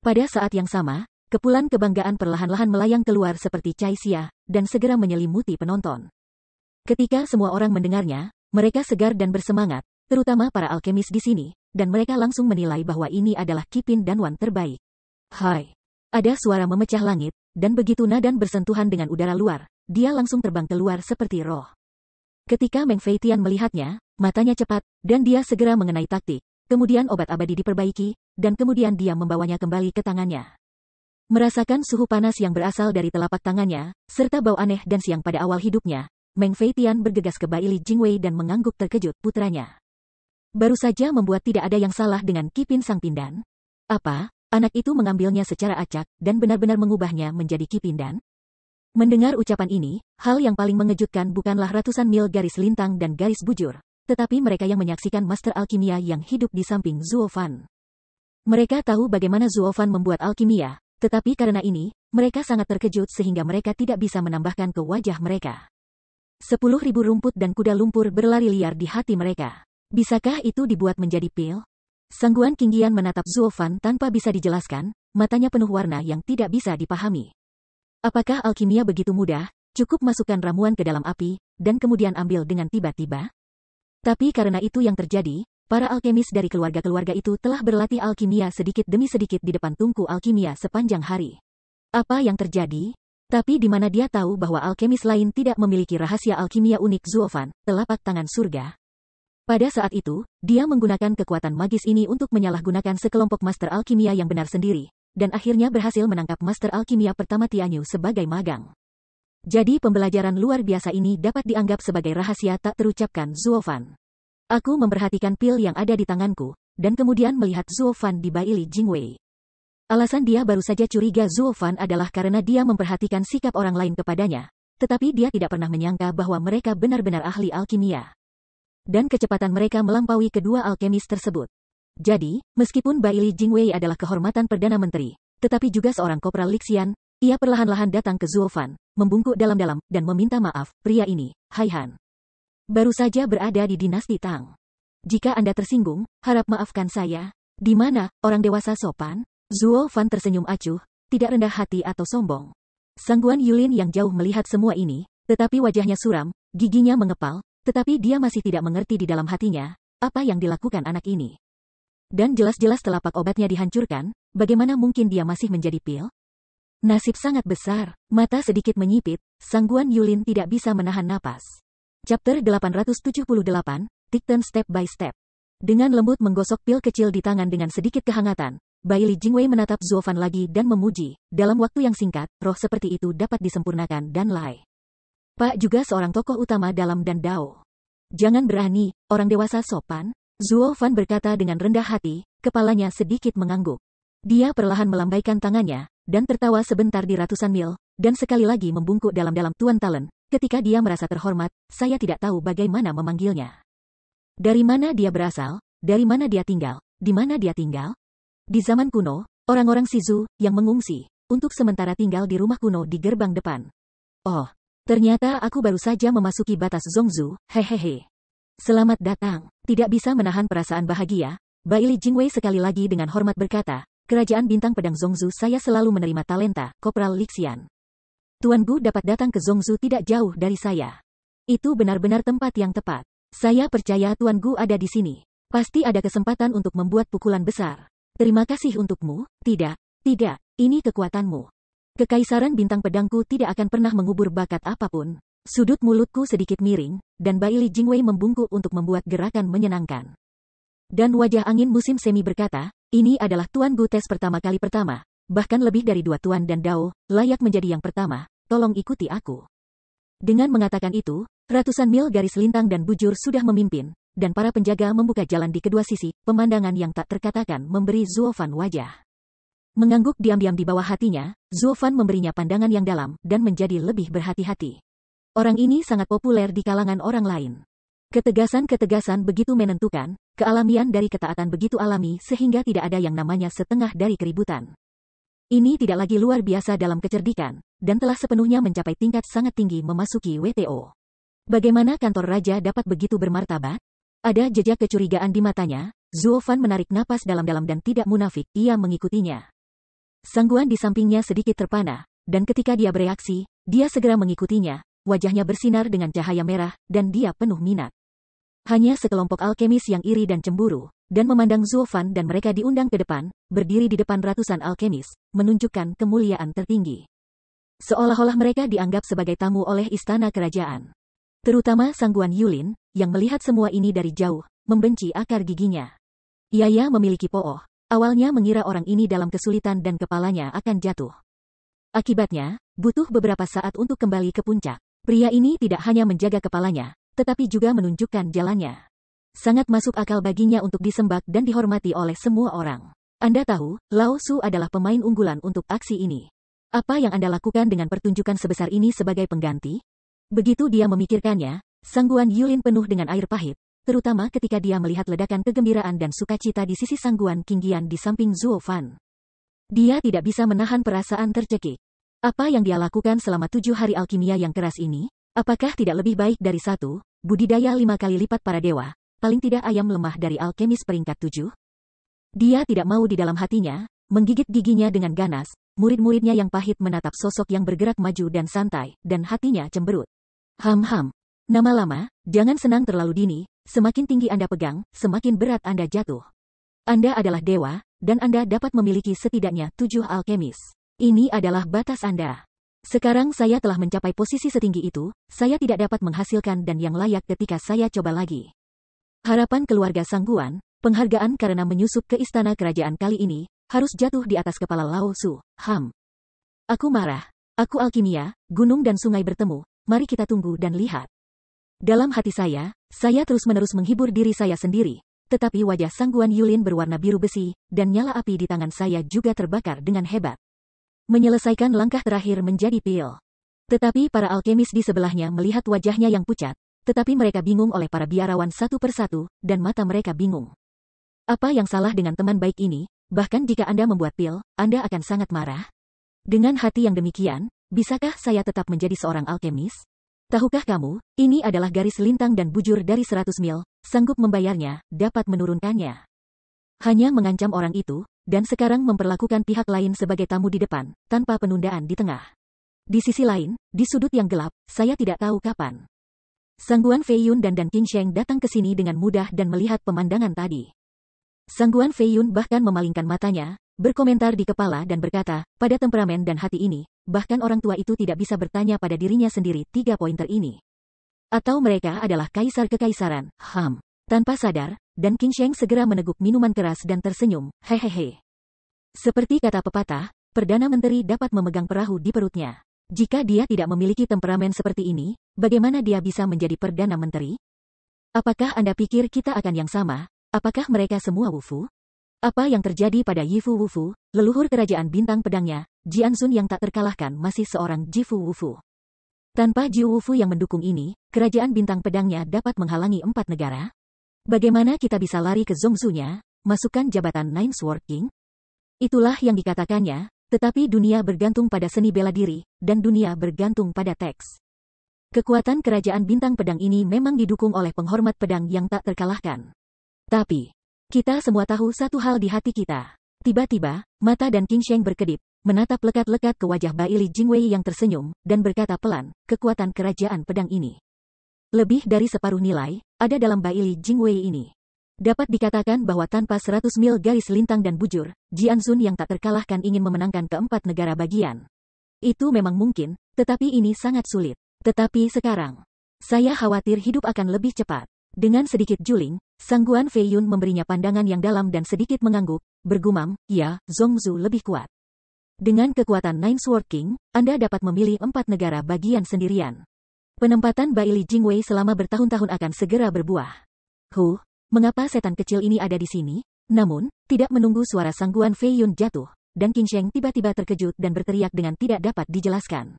Pada saat yang sama, kepulan kebanggaan perlahan-lahan melayang keluar seperti cahaya Xia, dan segera menyelimuti penonton. Ketika semua orang mendengarnya, mereka segar dan bersemangat, terutama para alkemis di sini, dan mereka langsung menilai bahwa ini adalah Qipin Danwan terbaik. Hai. Ada suara memecah langit, dan begitu Nadan bersentuhan dengan udara luar, dia langsung terbang keluar seperti roh. Ketika Meng Feitian melihatnya, matanya cepat, dan dia segera mengenai taktik. Kemudian obat abadi diperbaiki, dan kemudian dia membawanya kembali ke tangannya. Merasakan suhu panas yang berasal dari telapak tangannya, serta bau aneh dan siang pada awal hidupnya, Meng Feitian bergegas ke Bai Li Jingwei dan mengangguk terkejut putranya. Baru saja membuat tidak ada yang salah dengan Kipin Sang Pindan. Apa? Anak itu mengambilnya secara acak, dan benar-benar mengubahnya menjadi Kipindan? Mendengar ucapan ini, hal yang paling mengejutkan bukanlah ratusan mil garis lintang dan garis bujur, tetapi mereka yang menyaksikan Master Alkimia yang hidup di samping Zuo Fan. Mereka tahu bagaimana Zuo Fan membuat alkimia, tetapi karena ini, mereka sangat terkejut sehingga mereka tidak bisa menambahkan ke wajah mereka. 10.000 rumput dan kuda lumpur berlari liar di hati mereka. Bisakah itu dibuat menjadi pil? Sangguan Qingyan menatap Zuo Fan tanpa bisa dijelaskan, matanya penuh warna yang tidak bisa dipahami. Apakah alkimia begitu mudah? Cukup masukkan ramuan ke dalam api, dan kemudian ambil dengan tiba-tiba? Tapi karena itu yang terjadi, para alkemis dari keluarga-keluarga itu telah berlatih alkimia sedikit demi sedikit di depan tungku alkimia sepanjang hari. Apa yang terjadi? Tapi di mana dia tahu bahwa alkemis lain tidak memiliki rahasia alkimia unik Zuo Fan, telapak tangan surga? Pada saat itu, dia menggunakan kekuatan magis ini untuk menyalahgunakan sekelompok master alkimia yang benar sendiri, dan akhirnya berhasil menangkap master alkimia pertama Tianyu sebagai magang. Jadi pembelajaran luar biasa ini dapat dianggap sebagai rahasia tak terucapkan Zuo Fan. Aku memperhatikan pil yang ada di tanganku, dan kemudian melihat Zuo Fan di Bai Li Jingwei. Alasan dia baru saja curiga Zuo Fan adalah karena dia memperhatikan sikap orang lain kepadanya, tetapi dia tidak pernah menyangka bahwa mereka benar-benar ahli alkimia. Dan kecepatan mereka melampaui kedua alkemis tersebut. Jadi, meskipun Bai Li Jingwei adalah kehormatan Perdana Menteri, tetapi juga seorang Kopral Lixian, ia perlahan-lahan datang ke Zuo Fan, membungkuk dalam-dalam, dan meminta maaf, pria ini, Hai Han. Baru saja berada di dinasti Tang. Jika Anda tersinggung, harap maafkan saya. Di mana, orang dewasa sopan? Zuo Fan tersenyum acuh, tidak rendah hati atau sombong. Sangguan Yulin yang jauh melihat semua ini, tetapi wajahnya suram, giginya mengepal, tetapi dia masih tidak mengerti di dalam hatinya, apa yang dilakukan anak ini. Dan jelas-jelas telapak obatnya dihancurkan, bagaimana mungkin dia masih menjadi pil? Nasib sangat besar, mata sedikit menyipit, Sangguan Yulin tidak bisa menahan napas. Chapter 878, Tikton Step by Step. Dengan lembut menggosok pil kecil di tangan dengan sedikit kehangatan, Bai Li Jingwei menatap Zuo Fan lagi dan memuji, dalam waktu yang singkat, roh seperti itu dapat disempurnakan dan Lai. Pak juga seorang tokoh utama dalam dan Dao. Jangan berani, orang dewasa sopan. Zuo Fan berkata dengan rendah hati, kepalanya sedikit mengangguk. Dia perlahan melambaikan tangannya, dan tertawa sebentar di ratusan mil, dan sekali lagi membungkuk dalam-dalam Tuan Talon. Ketika dia merasa terhormat, saya tidak tahu bagaimana memanggilnya. Dari mana dia berasal? Dari mana dia tinggal? Di mana dia tinggal? Di zaman kuno, orang-orang Shizu, yang mengungsi, untuk sementara tinggal di rumah kuno di gerbang depan. Oh. Ternyata aku baru saja memasuki batas Zhongzhou, hehehe. Selamat datang. Tidak bisa menahan perasaan bahagia, Bai Li Jingwei sekali lagi dengan hormat berkata, Kerajaan Bintang Pedang Zhongzhou saya selalu menerima talenta, Kopral Lixian. Tuan Gu dapat datang ke Zhongzhou tidak jauh dari saya. Itu benar-benar tempat yang tepat. Saya percaya Tuan Gu ada di sini. Pasti ada kesempatan untuk membuat pukulan besar. Terima kasih untukmu, tidak, ini kekuatanmu. Kekaisaran bintang pedangku tidak akan pernah mengubur bakat apapun. Sudut mulutku sedikit miring, dan Bai Li Jingwei membungkuk untuk membuat gerakan menyenangkan. Dan wajah angin musim semi berkata, ini adalah Tuan Gu tes pertama kali pertama, bahkan lebih dari 2 tuan dan Dao, layak menjadi yang pertama, tolong ikuti aku. Dengan mengatakan itu, ratusan mil garis lintang dan bujur sudah memimpin, dan para penjaga membuka jalan di kedua sisi, pemandangan yang tak terkatakan memberi Zuo Fan wajah. Mengangguk diam-diam di bawah hatinya, Zuo Fan memberinya pandangan yang dalam, dan menjadi lebih berhati-hati. Orang ini sangat populer di kalangan orang lain. Ketegasan-ketegasan begitu menentukan, kealamian dari ketaatan begitu alami sehingga tidak ada yang namanya setengah dari keributan. Ini tidak lagi luar biasa dalam kecerdikan, dan telah sepenuhnya mencapai tingkat sangat tinggi memasuki WTO. Bagaimana kantor raja dapat begitu bermartabat? Ada jejak kecurigaan di matanya, Zuo Fan menarik napas dalam-dalam dan tidak munafik, ia mengikutinya. Sangguan di sampingnya sedikit terpana, dan ketika dia bereaksi, dia segera mengikutinya, wajahnya bersinar dengan cahaya merah, dan dia penuh minat. Hanya sekelompok alkemis yang iri dan cemburu, dan memandang Zuo Fan dan mereka diundang ke depan, berdiri di depan ratusan alkemis, menunjukkan kemuliaan tertinggi. Seolah-olah mereka dianggap sebagai tamu oleh istana kerajaan. Terutama Sangguan Yulin, yang melihat semua ini dari jauh, membenci akar giginya. Yaya memiliki Pooh. Awalnya mengira orang ini dalam kesulitan dan kepalanya akan jatuh. Akibatnya, butuh beberapa saat untuk kembali ke puncak. Pria ini tidak hanya menjaga kepalanya, tetapi juga menunjukkan jalannya. Sangat masuk akal baginya untuk disembah dan dihormati oleh semua orang. Anda tahu, Lao Su adalah pemain unggulan untuk aksi ini. Apa yang Anda lakukan dengan pertunjukan sebesar ini sebagai pengganti? Begitu dia memikirkannya, Sangguan Yulin penuh dengan air pahit, terutama ketika dia melihat ledakan kegembiraan dan sukacita di sisi Sangguan Qingyan di samping Zuo Fan. Dia tidak bisa menahan perasaan tercekik. Apa yang dia lakukan selama 7 hari alkimia yang keras ini? Apakah tidak lebih baik dari 1, budidaya 5 kali lipat para dewa, paling tidak ayam lemah dari alkemis peringkat 7? Dia tidak mau di dalam hatinya, menggigit giginya dengan ganas, murid-muridnya yang pahit menatap sosok yang bergerak maju dan santai, dan hatinya cemberut. Ham-ham. Nama-lama, jangan senang terlalu dini, semakin tinggi Anda pegang, semakin berat Anda jatuh. Anda adalah dewa, dan Anda dapat memiliki setidaknya 7 alkemis. Ini adalah batas Anda. Sekarang saya telah mencapai posisi setinggi itu, saya tidak dapat menghasilkan dan yang layak ketika saya coba lagi. Harapan keluarga Sangguan, penghargaan karena menyusup ke istana kerajaan kali ini, harus jatuh di atas kepala Lao Su. Aku marah. Aku alkimia, gunung dan sungai bertemu, mari kita tunggu dan lihat. Dalam hati saya terus-menerus menghibur diri saya sendiri, tetapi wajah Sangguan Yulin berwarna biru besi, dan nyala api di tangan saya juga terbakar dengan hebat. Menyelesaikan langkah terakhir menjadi pil. Tetapi para alkemis di sebelahnya melihat wajahnya yang pucat, tetapi mereka bingung oleh para biarawan satu persatu, dan mata mereka bingung. Apa yang salah dengan teman baik ini? Bahkan jika Anda membuat pil, Anda akan sangat marah. Dengan hati yang demikian, bisakah saya tetap menjadi seorang alkemis? Tahukah kamu, ini adalah garis lintang dan bujur dari 100 mil, sanggup membayarnya, dapat menurunkannya. Hanya mengancam orang itu, dan sekarang memperlakukan pihak lain sebagai tamu di depan, tanpa penundaan di tengah. Di sisi lain, di sudut yang gelap, saya tidak tahu kapan Sangguan Feiyun dan King Sheng datang ke sini dengan mudah dan melihat pemandangan tadi. Sangguan Feiyun bahkan memalingkan matanya, berkomentar di kepala dan berkata, pada temperamen dan hati ini, bahkan orang tua itu tidak bisa bertanya pada dirinya sendiri 3 pointer ini. Atau mereka adalah kaisar kekaisaran, Tanpa sadar, dan King Sheng segera meneguk minuman keras dan tersenyum, hehehe. Seperti kata pepatah, Perdana Menteri dapat memegang perahu di perutnya. Jika dia tidak memiliki temperamen seperti ini, bagaimana dia bisa menjadi Perdana Menteri? Apakah Anda pikir kita akan yang sama? Apakah mereka semua Wufu? Apa yang terjadi pada Yifu Wufu, leluhur kerajaan bintang pedangnya, Jianzun yang tak terkalahkan masih seorang Jifu Wufu. Tanpa Jiu Wufu yang mendukung ini, kerajaan bintang pedangnya dapat menghalangi 4 negara? Bagaimana kita bisa lari ke Zhongzhou-nya, masukkan jabatan Nine Sword King? Itulah yang dikatakannya, tetapi dunia bergantung pada seni bela diri, dan dunia bergantung pada teks. Kekuatan kerajaan bintang pedang ini memang didukung oleh penghormat pedang yang tak terkalahkan. Tapi, kita semua tahu satu hal di hati kita. Tiba-tiba, mata dan King Sheng berkedip, menatap lekat-lekat ke wajah Baili Jingwei yang tersenyum, dan berkata pelan, kekuatan kerajaan pedang ini. Lebih dari separuh nilai, ada dalam Baili Jingwei ini. Dapat dikatakan bahwa tanpa 100 mil garis lintang dan bujur, Jianzun yang tak terkalahkan ingin memenangkan keempat negara bagian. Itu memang mungkin, tetapi ini sangat sulit. Tetapi sekarang, saya khawatir hidup akan lebih cepat. Dengan sedikit juling, Sangguan Feiyun memberinya pandangan yang dalam dan sedikit mengangguk, bergumam, ya, Zhongzhou lebih kuat. Dengan kekuatan Nine Sword King, Anda dapat memilih 4 negara bagian sendirian. Penempatan Baili Jingwei selama bertahun-tahun akan segera berbuah. Mengapa setan kecil ini ada di sini? Namun, tidak menunggu suara Sangguan Feiyun jatuh, dan King Sheng tiba-tiba terkejut dan berteriak dengan tidak dapat dijelaskan.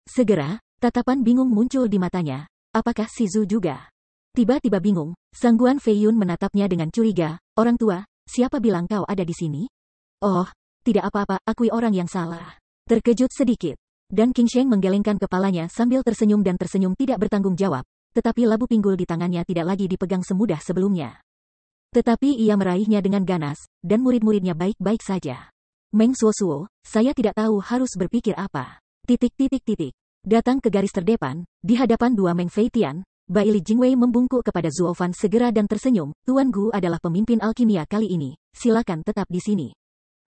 Segera, tatapan bingung muncul di matanya. Apakah si Zhu juga? Tiba-tiba bingung, Sangguan Feiyun menatapnya dengan curiga. Orang tua, siapa bilang kau ada di sini? Oh, tidak apa-apa, akui orang yang salah. Terkejut sedikit. Dan King Sheng menggelengkan kepalanya sambil tersenyum dan tersenyum tidak bertanggung jawab, tetapi labu pinggul di tangannya tidak lagi dipegang semudah sebelumnya. Tetapi ia meraihnya dengan ganas, dan murid-muridnya baik-baik saja. Meng Suo, saya tidak tahu harus berpikir apa. Datang ke garis terdepan, di hadapan 2 Meng Feitian, Baili Jingwei membungkuk kepada Zuo Fan segera dan tersenyum, Tuan Gu adalah pemimpin alkimia kali ini, silakan tetap di sini.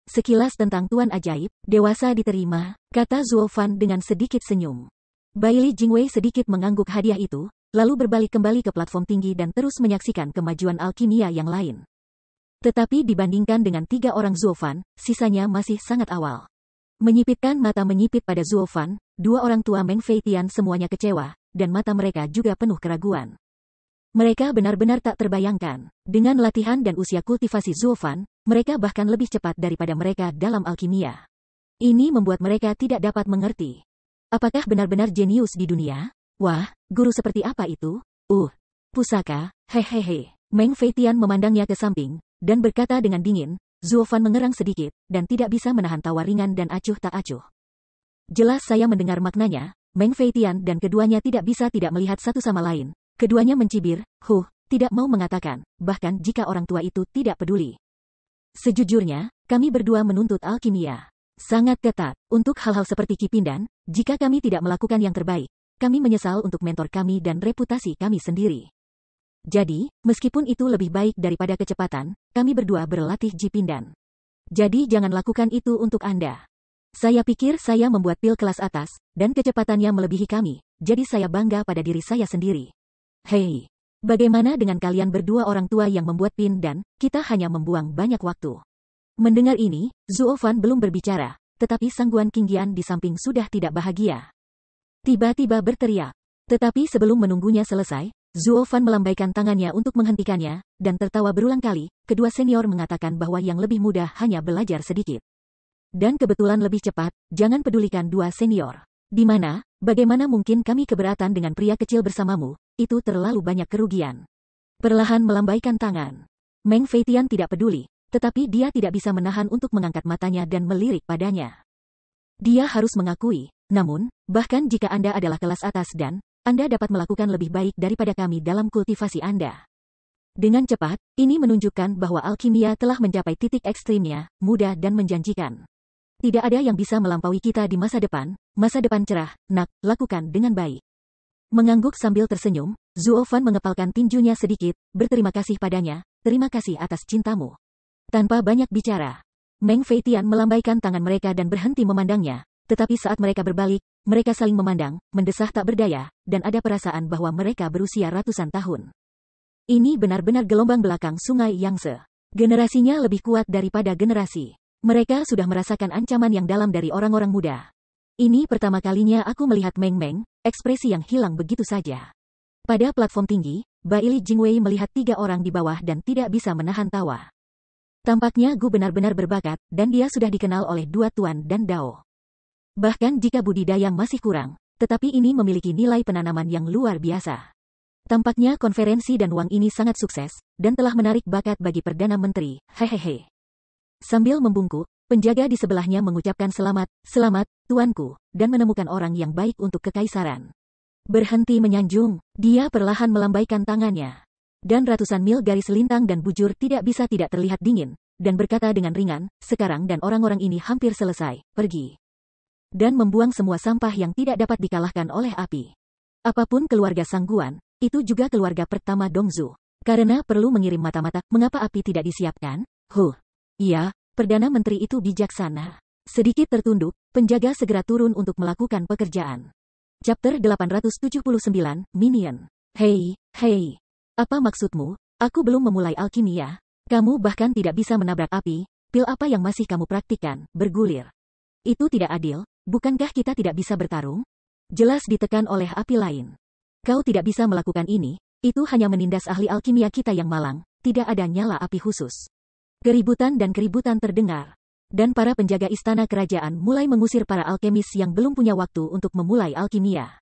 Sekilas tentang Tuan Ajaib, dewasa diterima, kata Zuo Fan dengan sedikit senyum. Bailey Jingwei sedikit mengangguk hadiah itu, lalu berbalik kembali ke platform tinggi dan terus menyaksikan kemajuan alkimia yang lain. Tetapi dibandingkan dengan 3 orang Zuofan, sisanya masih sangat awal. Menyipitkan mata menyipit pada Zuofan, 2 orang tua Meng Feitian semuanya kecewa, dan mata mereka juga penuh keraguan. Mereka benar-benar tak terbayangkan. Dengan latihan dan usia kultivasi Zuofan, mereka bahkan lebih cepat daripada mereka dalam alkimia. Ini membuat mereka tidak dapat mengerti. Apakah benar-benar jenius di dunia? Wah, guru seperti apa itu? Pusaka, hehehe. Meng Feitian memandangnya ke samping, dan berkata dengan dingin, Zuofan mengerang sedikit, dan tidak bisa menahan tawa ringan dan acuh tak acuh. Jelas saya mendengar maknanya, Meng Feitian dan keduanya tidak bisa tidak melihat satu sama lain. Keduanya mencibir, tidak mau mengatakan, bahkan jika orang tua itu tidak peduli. Sejujurnya, kami berdua menuntut alkimia. Sangat ketat, untuk hal-hal seperti Kipindan, jika kami tidak melakukan yang terbaik, kami menyesal untuk mentor kami dan reputasi kami sendiri. Jadi, meskipun itu lebih baik daripada kecepatan, kami berdua berlatih Jipindan. Jadi jangan lakukan itu untuk Anda. Saya pikir saya membuat pil kelas atas, dan kecepatannya melebihi kami, jadi saya bangga pada diri saya sendiri. Hei, bagaimana dengan kalian berdua orang tua yang membuat pin dan kita hanya membuang banyak waktu? Mendengar ini, Zuofan belum berbicara, tetapi Sangguan Qingyan di samping sudah tidak bahagia. Tiba-tiba berteriak. Tetapi sebelum menunggunya selesai, Zuofan melambaikan tangannya untuk menghentikannya, dan tertawa berulang kali. Kedua senior mengatakan bahwa yang lebih mudah hanya belajar sedikit. Dan kebetulan lebih cepat, jangan pedulikan 2 senior. Di mana, bagaimana mungkin kami keberatan dengan pria kecil bersamamu, itu terlalu banyak kerugian. Perlahan melambaikan tangan. Meng Feitian tidak peduli, tetapi dia tidak bisa menahan untuk mengangkat matanya dan melirik padanya. Dia harus mengakui, namun, bahkan jika Anda adalah kelas atas dan Anda dapat melakukan lebih baik daripada kami dalam kultivasi Anda. Dengan cepat, ini menunjukkan bahwa alkimia telah mencapai titik ekstrimnya, mudah dan menjanjikan. Tidak ada yang bisa melampaui kita di masa depan cerah, nak, lakukan dengan baik. Mengangguk sambil tersenyum, Zuofan mengepalkan tinjunya sedikit, berterima kasih padanya, terima kasih atas cintamu. Tanpa banyak bicara, Meng Feitian melambaikan tangan mereka dan berhenti memandangnya, tetapi saat mereka berbalik, mereka saling memandang, mendesah tak berdaya, dan ada perasaan bahwa mereka berusia ratusan tahun. Ini benar-benar gelombang belakang sungai Yangtze. Generasinya lebih kuat daripada generasi. Mereka sudah merasakan ancaman yang dalam dari orang-orang muda. Ini pertama kalinya aku melihat Meng, ekspresi yang hilang begitu saja. Pada platform tinggi, Bailey Jingwei melihat 3 orang di bawah dan tidak bisa menahan tawa. Tampaknya Gu benar-benar berbakat, dan dia sudah dikenal oleh 2 tuan dan Dao. Bahkan jika budidaya masih kurang, tetapi ini memiliki nilai penanaman yang luar biasa. Tampaknya konferensi dan uang ini sangat sukses, dan telah menarik bakat bagi Perdana Menteri, hehehe. Sambil membungkuk, penjaga di sebelahnya mengucapkan selamat, tuanku, dan menemukan orang yang baik untuk kekaisaran. Berhenti menyanjung, dia perlahan melambaikan tangannya. Dan ratusan mil garis lintang dan bujur tidak bisa tidak terlihat dingin, dan berkata dengan ringan, sekarang dan orang-orang ini hampir selesai, pergi. Dan membuang semua sampah yang tidak dapat dikalahkan oleh api. Apapun keluarga Sangguan, itu juga keluarga pertama Dongzu. Karena perlu mengirim mata-mata, mengapa api tidak disiapkan? Iya, Perdana Menteri itu bijaksana. Sedikit tertunduk, penjaga segera turun untuk melakukan pekerjaan. Chapter 879, Minion. Hei. Apa maksudmu? Aku belum memulai alkimia. Kamu bahkan tidak bisa menabrak api, pil apa yang masih kamu praktikkan, bergulir. Itu tidak adil, bukankah kita tidak bisa bertarung? Jelas ditekan oleh api lain. Kau tidak bisa melakukan ini, itu hanya menindas ahli alkimia kita yang malang, tidak ada nyala api khusus. Keributan terdengar. Dan para penjaga istana kerajaan mulai mengusir para alkemis yang belum punya waktu untuk memulai alkimia.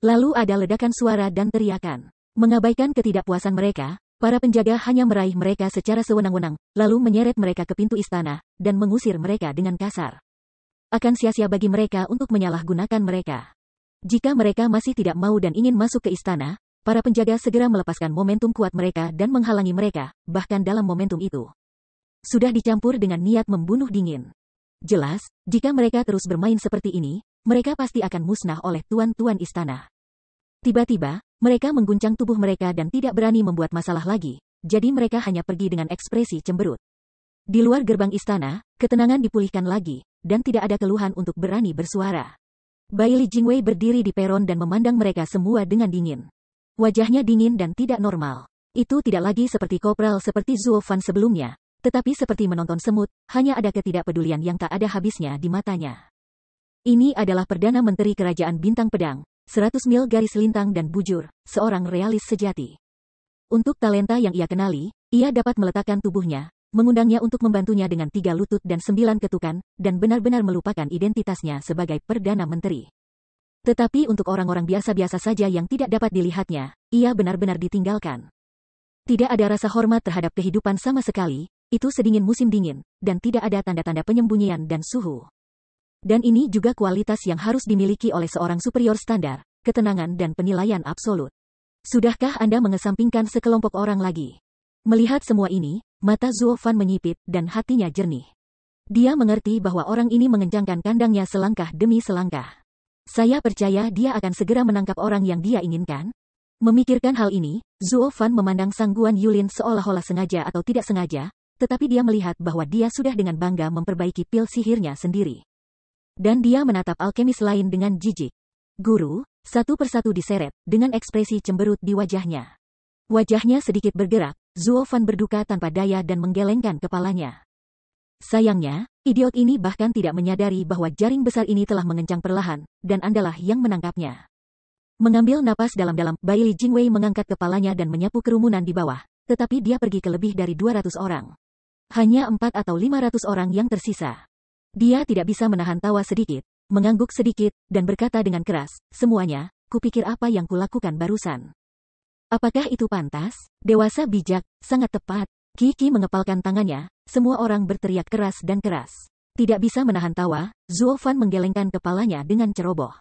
Lalu ada ledakan suara dan teriakan. Mengabaikan ketidakpuasan mereka, para penjaga hanya meraih mereka secara sewenang-wenang, lalu menyeret mereka ke pintu istana, dan mengusir mereka dengan kasar. Akan sia-sia bagi mereka untuk menyalahgunakan mereka. Jika mereka masih tidak mau dan ingin masuk ke istana, para penjaga segera melepaskan momentum kuat mereka dan menghalangi mereka, bahkan dalam momentum itu. Sudah dicampur dengan niat membunuh dingin. Jelas, jika mereka terus bermain seperti ini, mereka pasti akan musnah oleh tuan-tuan istana. Tiba-tiba, mereka mengguncang tubuh mereka dan tidak berani membuat masalah lagi, jadi mereka hanya pergi dengan ekspresi cemberut. Di luar gerbang istana, ketenangan dipulihkan lagi, dan tidak ada keluhan untuk berani bersuara. Bai Li Jingwei berdiri di peron dan memandang mereka semua dengan dingin. Wajahnya dingin dan tidak normal. Itu tidak lagi seperti kopral seperti Zuo Fan sebelumnya, tetapi seperti menonton semut, hanya ada ketidakpedulian yang tak ada habisnya di matanya. Ini adalah Perdana Menteri Kerajaan Bintang Pedang, 100 mil garis lintang dan bujur, seorang realis sejati. Untuk talenta yang ia kenali, ia dapat meletakkan tubuhnya, mengundangnya untuk membantunya dengan 3 lutut dan 9 ketukan, dan benar-benar melupakan identitasnya sebagai Perdana Menteri. Tetapi untuk orang-orang biasa-biasa saja yang tidak dapat dilihatnya, ia benar-benar ditinggalkan. Tidak ada rasa hormat terhadap kehidupan sama sekali, itu sedingin musim dingin, dan tidak ada tanda-tanda penyembunyian dan suhu. Dan ini juga kualitas yang harus dimiliki oleh seorang superior standar, ketenangan dan penilaian absolut. Sudahkah Anda mengesampingkan sekelompok orang lagi? Melihat semua ini, mata Zuo Fan menyipit dan hatinya jernih. Dia mengerti bahwa orang ini mengencangkan kandangnya selangkah demi selangkah. Saya percaya dia akan segera menangkap orang yang dia inginkan. Memikirkan hal ini, Zuo Fan memandang Sang Guan Yulin seolah-olah sengaja atau tidak sengaja, tetapi dia melihat bahwa dia sudah dengan bangga memperbaiki pil sihirnya sendiri. Dan dia menatap alkemis lain dengan jijik. Guru, satu persatu diseret, dengan ekspresi cemberut di wajahnya. Wajahnya sedikit bergerak, Zuo Fan berduka tanpa daya dan menggelengkan kepalanya. Sayangnya, idiot ini bahkan tidak menyadari bahwa jaring besar ini telah mengencang perlahan, dan Andalah yang menangkapnya. Mengambil napas dalam-dalam, Bai Li Jingwei mengangkat kepalanya dan menyapu kerumunan di bawah, tetapi dia pergi ke lebih dari 200 orang. Hanya 4 atau 500 orang yang tersisa. Dia tidak bisa menahan tawa sedikit, mengangguk sedikit, dan berkata dengan keras, semuanya, kupikir apa yang kulakukan barusan. Apakah itu pantas? Dewasa bijak, sangat tepat. Kiki mengepalkan tangannya, semua orang berteriak keras dan keras. Tidak bisa menahan tawa, Zuo Fan menggelengkan kepalanya dengan ceroboh.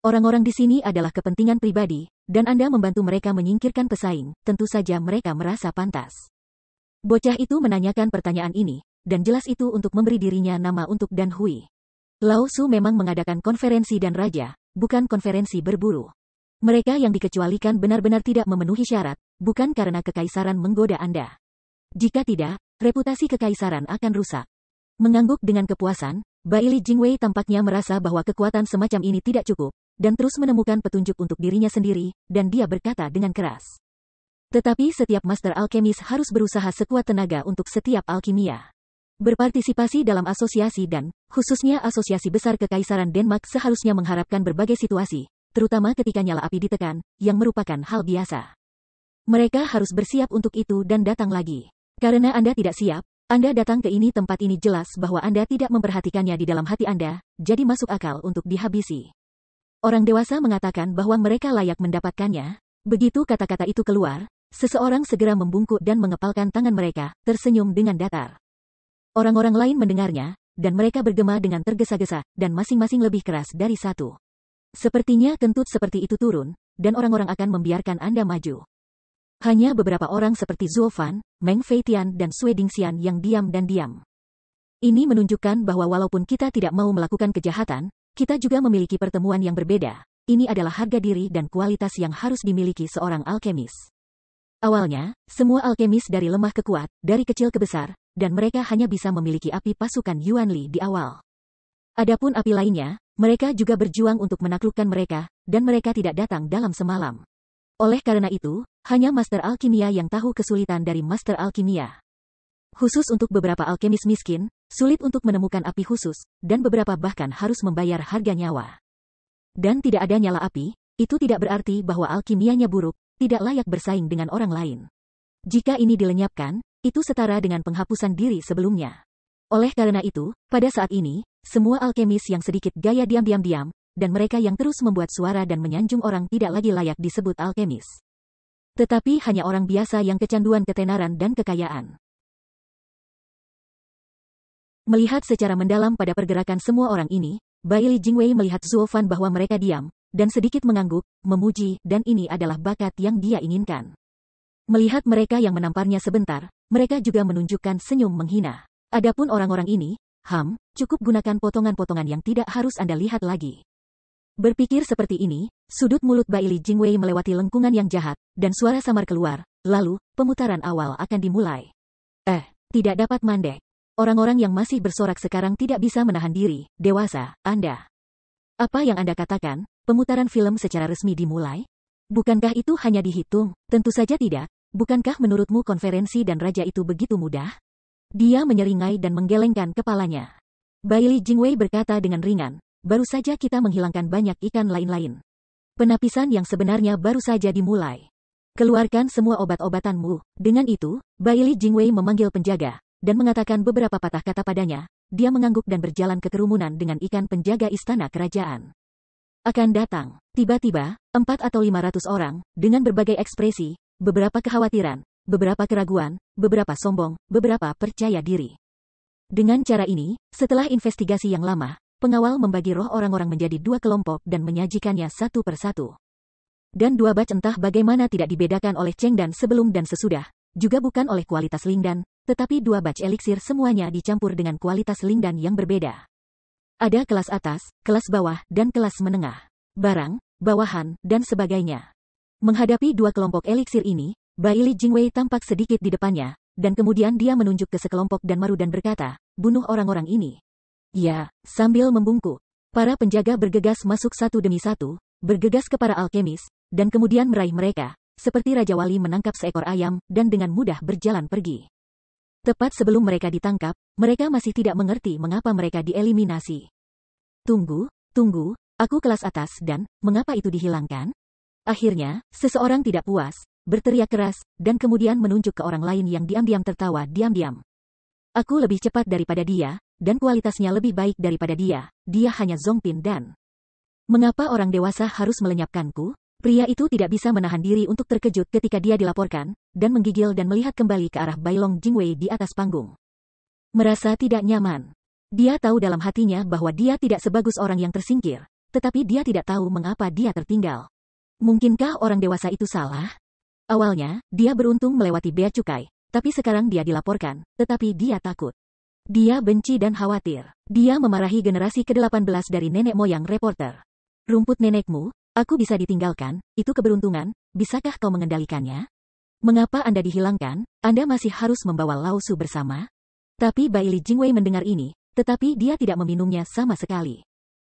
Orang-orang di sini adalah kepentingan pribadi, dan Anda membantu mereka menyingkirkan pesaing, tentu saja mereka merasa pantas. Bocah itu menanyakan pertanyaan ini, dan jelas itu untuk memberi dirinya nama untuk Dan Hui. Lao Su memang mengadakan konferensi dan raja, bukan konferensi berburu. Mereka yang dikecualikan benar-benar tidak memenuhi syarat, bukan karena kekaisaran menggoda Anda. Jika tidak, reputasi kekaisaran akan rusak. Mengangguk dengan kepuasan, Bai Li Jingwei tampaknya merasa bahwa kekuatan semacam ini tidak cukup, dan terus menemukan petunjuk untuk dirinya sendiri, dan dia berkata dengan keras. Tetapi setiap master alkemis harus berusaha sekuat tenaga untuk setiap alkimia. Berpartisipasi dalam asosiasi dan, khususnya asosiasi besar kekaisaran Denmark seharusnya mengharapkan berbagai situasi, terutama ketika nyala api ditekan, yang merupakan hal biasa. Mereka harus bersiap untuk itu dan datang lagi. Karena Anda tidak siap, Anda datang ke tempat ini jelas bahwa Anda tidak memperhatikannya di dalam hati Anda, jadi masuk akal untuk dihabisi. Orang dewasa mengatakan bahwa mereka layak mendapatkannya. Begitu kata-kata itu keluar, seseorang segera membungkuk dan mengepalkan tangan mereka, tersenyum dengan datar. Orang-orang lain mendengarnya, dan mereka bergema dengan tergesa-gesa, dan masing-masing lebih keras dari satu. Sepertinya kentut seperti itu turun, dan orang-orang akan membiarkan Anda maju. Hanya beberapa orang seperti Zuo Fan, Meng Feitian dan Sui Dingxian yang diam dan diam. Ini menunjukkan bahwa walaupun kita tidak mau melakukan kejahatan, kita juga memiliki pertemuan yang berbeda. Ini adalah harga diri dan kualitas yang harus dimiliki seorang alkemis. Awalnya, semua alkemis dari lemah ke kuat, dari kecil ke besar, dan mereka hanya bisa memiliki api pasukan Yuan Li di awal. Adapun api lainnya, mereka juga berjuang untuk menaklukkan mereka, dan mereka tidak datang dalam semalam. Oleh karena itu, hanya Master Alkimia yang tahu kesulitan dari Master Alkimia. Khusus untuk beberapa alkemis miskin, sulit untuk menemukan api khusus, dan beberapa bahkan harus membayar harga nyawa. Dan tidak ada nyala api, itu tidak berarti bahwa alkimianya buruk, tidak layak bersaing dengan orang lain. Jika ini dilenyapkan, itu setara dengan penghapusan diri sebelumnya. Oleh karena itu, pada saat ini, semua alkemis yang sedikit gaya diam-diam-diam, dan mereka yang terus membuat suara dan menyanjung orang tidak lagi layak disebut alkemis. Tetapi hanya orang biasa yang kecanduan ketenaran dan kekayaan. Melihat secara mendalam pada pergerakan semua orang ini, Bai Li Jingwei melihat Zuo Fan bahwa mereka diam, dan sedikit mengangguk, memuji, dan ini adalah bakat yang dia inginkan. Melihat mereka yang menamparnya sebentar, mereka juga menunjukkan senyum menghina. Adapun orang-orang ini, cukup gunakan potongan-potongan yang tidak harus Anda lihat lagi. Berpikir seperti ini, sudut mulut Bai Li Jingwei melewati lengkungan yang jahat, dan suara samar keluar, lalu, pemutaran awal akan dimulai. Tidak dapat mandek. Orang-orang yang masih bersorak sekarang tidak bisa menahan diri, dewasa, Anda. Apa yang Anda katakan, pemutaran film secara resmi dimulai? Bukankah itu hanya dihitung? Tentu saja tidak. Bukankah menurutmu konferensi dan raja itu begitu mudah? Dia menyeringai dan menggelengkan kepalanya. Bailey Jingwei berkata dengan ringan, baru saja kita menghilangkan banyak ikan lain-lain. Penapisan yang sebenarnya baru saja dimulai. Keluarkan semua obat-obatanmu. Dengan itu, Bailey Jingwei memanggil penjaga, dan mengatakan beberapa patah kata padanya. Dia mengangguk dan berjalan ke kerumunan dengan ikan penjaga istana kerajaan. Akan datang. Tiba-tiba, 4 atau 500 orang, dengan berbagai ekspresi, beberapa kekhawatiran, beberapa keraguan, beberapa sombong, beberapa percaya diri. Dengan cara ini, setelah investigasi yang lama, pengawal membagi roh orang-orang menjadi 2 kelompok dan menyajikannya satu persatu. Dan 2 batch entah bagaimana tidak dibedakan oleh Cheng Dan sebelum dan sesudah, juga bukan oleh kualitas Lingdan, tetapi 2 batch eliksir semuanya dicampur dengan kualitas Lingdan yang berbeda. Ada kelas atas, kelas bawah, dan kelas menengah. Barang, bawahan, dan sebagainya. Menghadapi 2 kelompok eliksir ini, Bailey Jingwei tampak sedikit di depannya, dan kemudian dia menunjuk ke sekelompok Danmaru dan berkata, bunuh orang-orang ini. Ya, sambil membungkuk. Para penjaga bergegas masuk satu demi satu, bergegas ke para alkemis, dan kemudian meraih mereka, seperti Raja Wali menangkap seekor ayam, dan dengan mudah berjalan pergi. Tepat sebelum mereka ditangkap, mereka masih tidak mengerti mengapa mereka dieliminasi. Tunggu, aku kelas atas dan, mengapa itu dihilangkan? Akhirnya, seseorang tidak puas, berteriak keras, dan kemudian menunjuk ke orang lain yang diam-diam tertawa diam-diam. Aku lebih cepat daripada dia, dan kualitasnya lebih baik daripada dia hanya Zongpin dan... Mengapa orang dewasa harus melenyapkanku? Pria itu tidak bisa menahan diri untuk terkejut ketika dia dilaporkan, dan menggigil dan melihat kembali ke arah Bailong Jingwei di atas panggung. Merasa tidak nyaman. Dia tahu dalam hatinya bahwa dia tidak sebagus orang yang tersingkir, tetapi dia tidak tahu mengapa dia tertinggal. Mungkinkah orang dewasa itu salah? Awalnya, dia beruntung melewati bea cukai, tapi sekarang dia dilaporkan, tetapi dia takut. Dia benci dan khawatir. Dia memarahi generasi ke-18 dari nenek moyang reporter. Rumput nenekmu, aku bisa ditinggalkan, itu keberuntungan, bisakah kau mengendalikannya? Mengapa Anda dihilangkan? Anda masih harus membawa Lao Su bersama? Tapi Bailey Jingwei mendengar ini, tetapi dia tidak meminumnya sama sekali.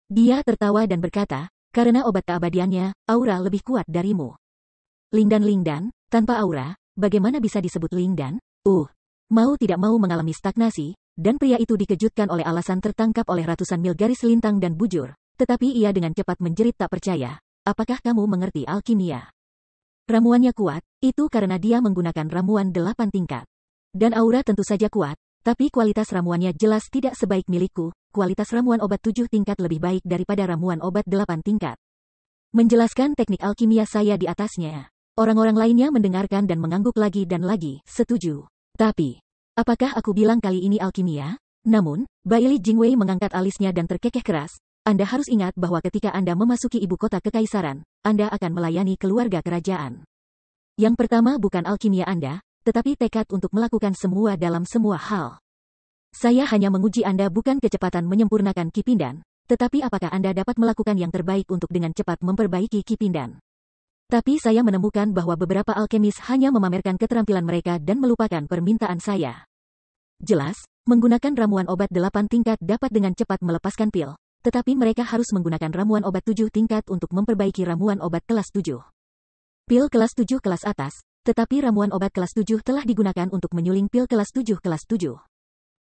Dia tertawa dan berkata, karena obat keabadiannya, aura lebih kuat darimu. Lingdan, tanpa aura, bagaimana bisa disebut Lingdan? Mau tidak mau mengalami stagnasi, dan pria itu dikejutkan oleh alasan tertangkap oleh ratusan mil garis lintang dan bujur, tetapi ia dengan cepat menjerit tak percaya. Apakah kamu mengerti alkimia? Ramuannya kuat, itu karena dia menggunakan ramuan 8 tingkat. Dan aura tentu saja kuat, tapi kualitas ramuannya jelas tidak sebaik milikku, kualitas ramuan obat 7 tingkat lebih baik daripada ramuan obat 8 tingkat. Menjelaskan teknik alkimia saya di atasnya. Orang-orang lainnya mendengarkan dan mengangguk lagi dan lagi, setuju. Tapi, apakah aku bilang kali ini alkimia? Namun, Bailey Jingwei mengangkat alisnya dan terkekeh keras. Anda harus ingat bahwa ketika Anda memasuki ibu kota kekaisaran, Anda akan melayani keluarga kerajaan. Yang pertama bukan alkimia Anda, tetapi tekad untuk melakukan semua dalam semua hal. Saya hanya menguji Anda bukan kecepatan menyempurnakan Ki Pindan, tetapi apakah Anda dapat melakukan yang terbaik untuk dengan cepat memperbaiki Ki Pindan. Tapi saya menemukan bahwa beberapa alkemis hanya memamerkan keterampilan mereka dan melupakan permintaan saya. Jelas, menggunakan ramuan obat 8 tingkat dapat dengan cepat melepaskan pil. Tetapi mereka harus menggunakan ramuan obat 7 tingkat untuk memperbaiki ramuan obat kelas 7. Pil kelas 7 kelas atas, tetapi ramuan obat kelas 7 telah digunakan untuk menyuling pil kelas 7 kelas 7.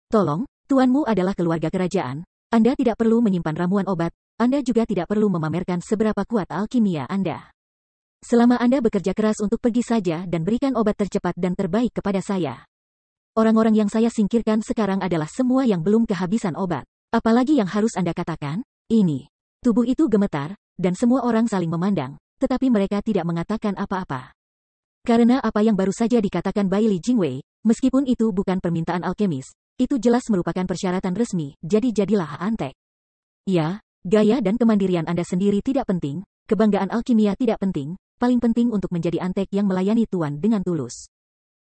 Tolong, tuanmu adalah keluarga kerajaan, Anda tidak perlu menyimpan ramuan obat, Anda juga tidak perlu memamerkan seberapa kuat alkimia Anda. Selama Anda bekerja keras untuk pergi saja dan berikan obat tercepat dan terbaik kepada saya. Orang-orang yang saya singkirkan sekarang adalah semua yang belum kehabisan obat. Apalagi yang harus Anda katakan? Ini. Tubuh itu gemetar, dan semua orang saling memandang, tetapi mereka tidak mengatakan apa-apa. Karena apa yang baru saja dikatakan Bailey Jingwei, meskipun itu bukan permintaan alkemis, itu jelas merupakan persyaratan resmi, jadi jadilah antek. Ya, gaya dan kemandirian Anda sendiri tidak penting, kebanggaan alkimia tidak penting, paling penting untuk menjadi antek yang melayani Tuan dengan tulus.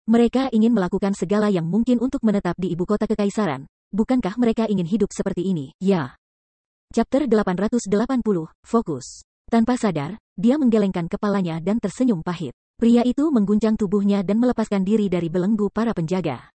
Mereka ingin melakukan segala yang mungkin untuk menetap di ibu kota kekaisaran. Bukankah mereka ingin hidup seperti ini? Ya. Chapter 880, Fokus. Tanpa sadar, dia menggelengkan kepalanya dan tersenyum pahit. Pria itu mengguncang tubuhnya dan melepaskan diri dari belenggu para penjaga.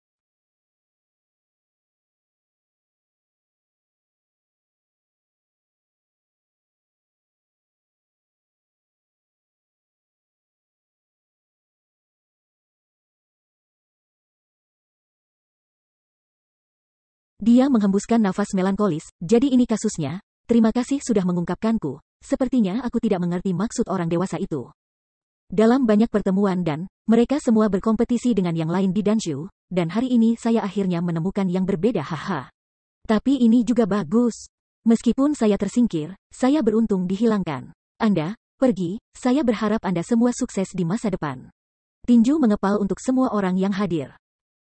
Dia menghembuskan nafas melankolis, jadi ini kasusnya, terima kasih sudah mengungkapkanku, sepertinya aku tidak mengerti maksud orang dewasa itu. Dalam banyak pertemuan dan, mereka semua berkompetisi dengan yang lain di Danshu, dan hari ini saya akhirnya menemukan yang berbeda haha. Tapi ini juga bagus. Meskipun saya tersingkir, saya beruntung dihilangkan. Anda, pergi, saya berharap Anda semua sukses di masa depan. Tinju mengepal untuk semua orang yang hadir.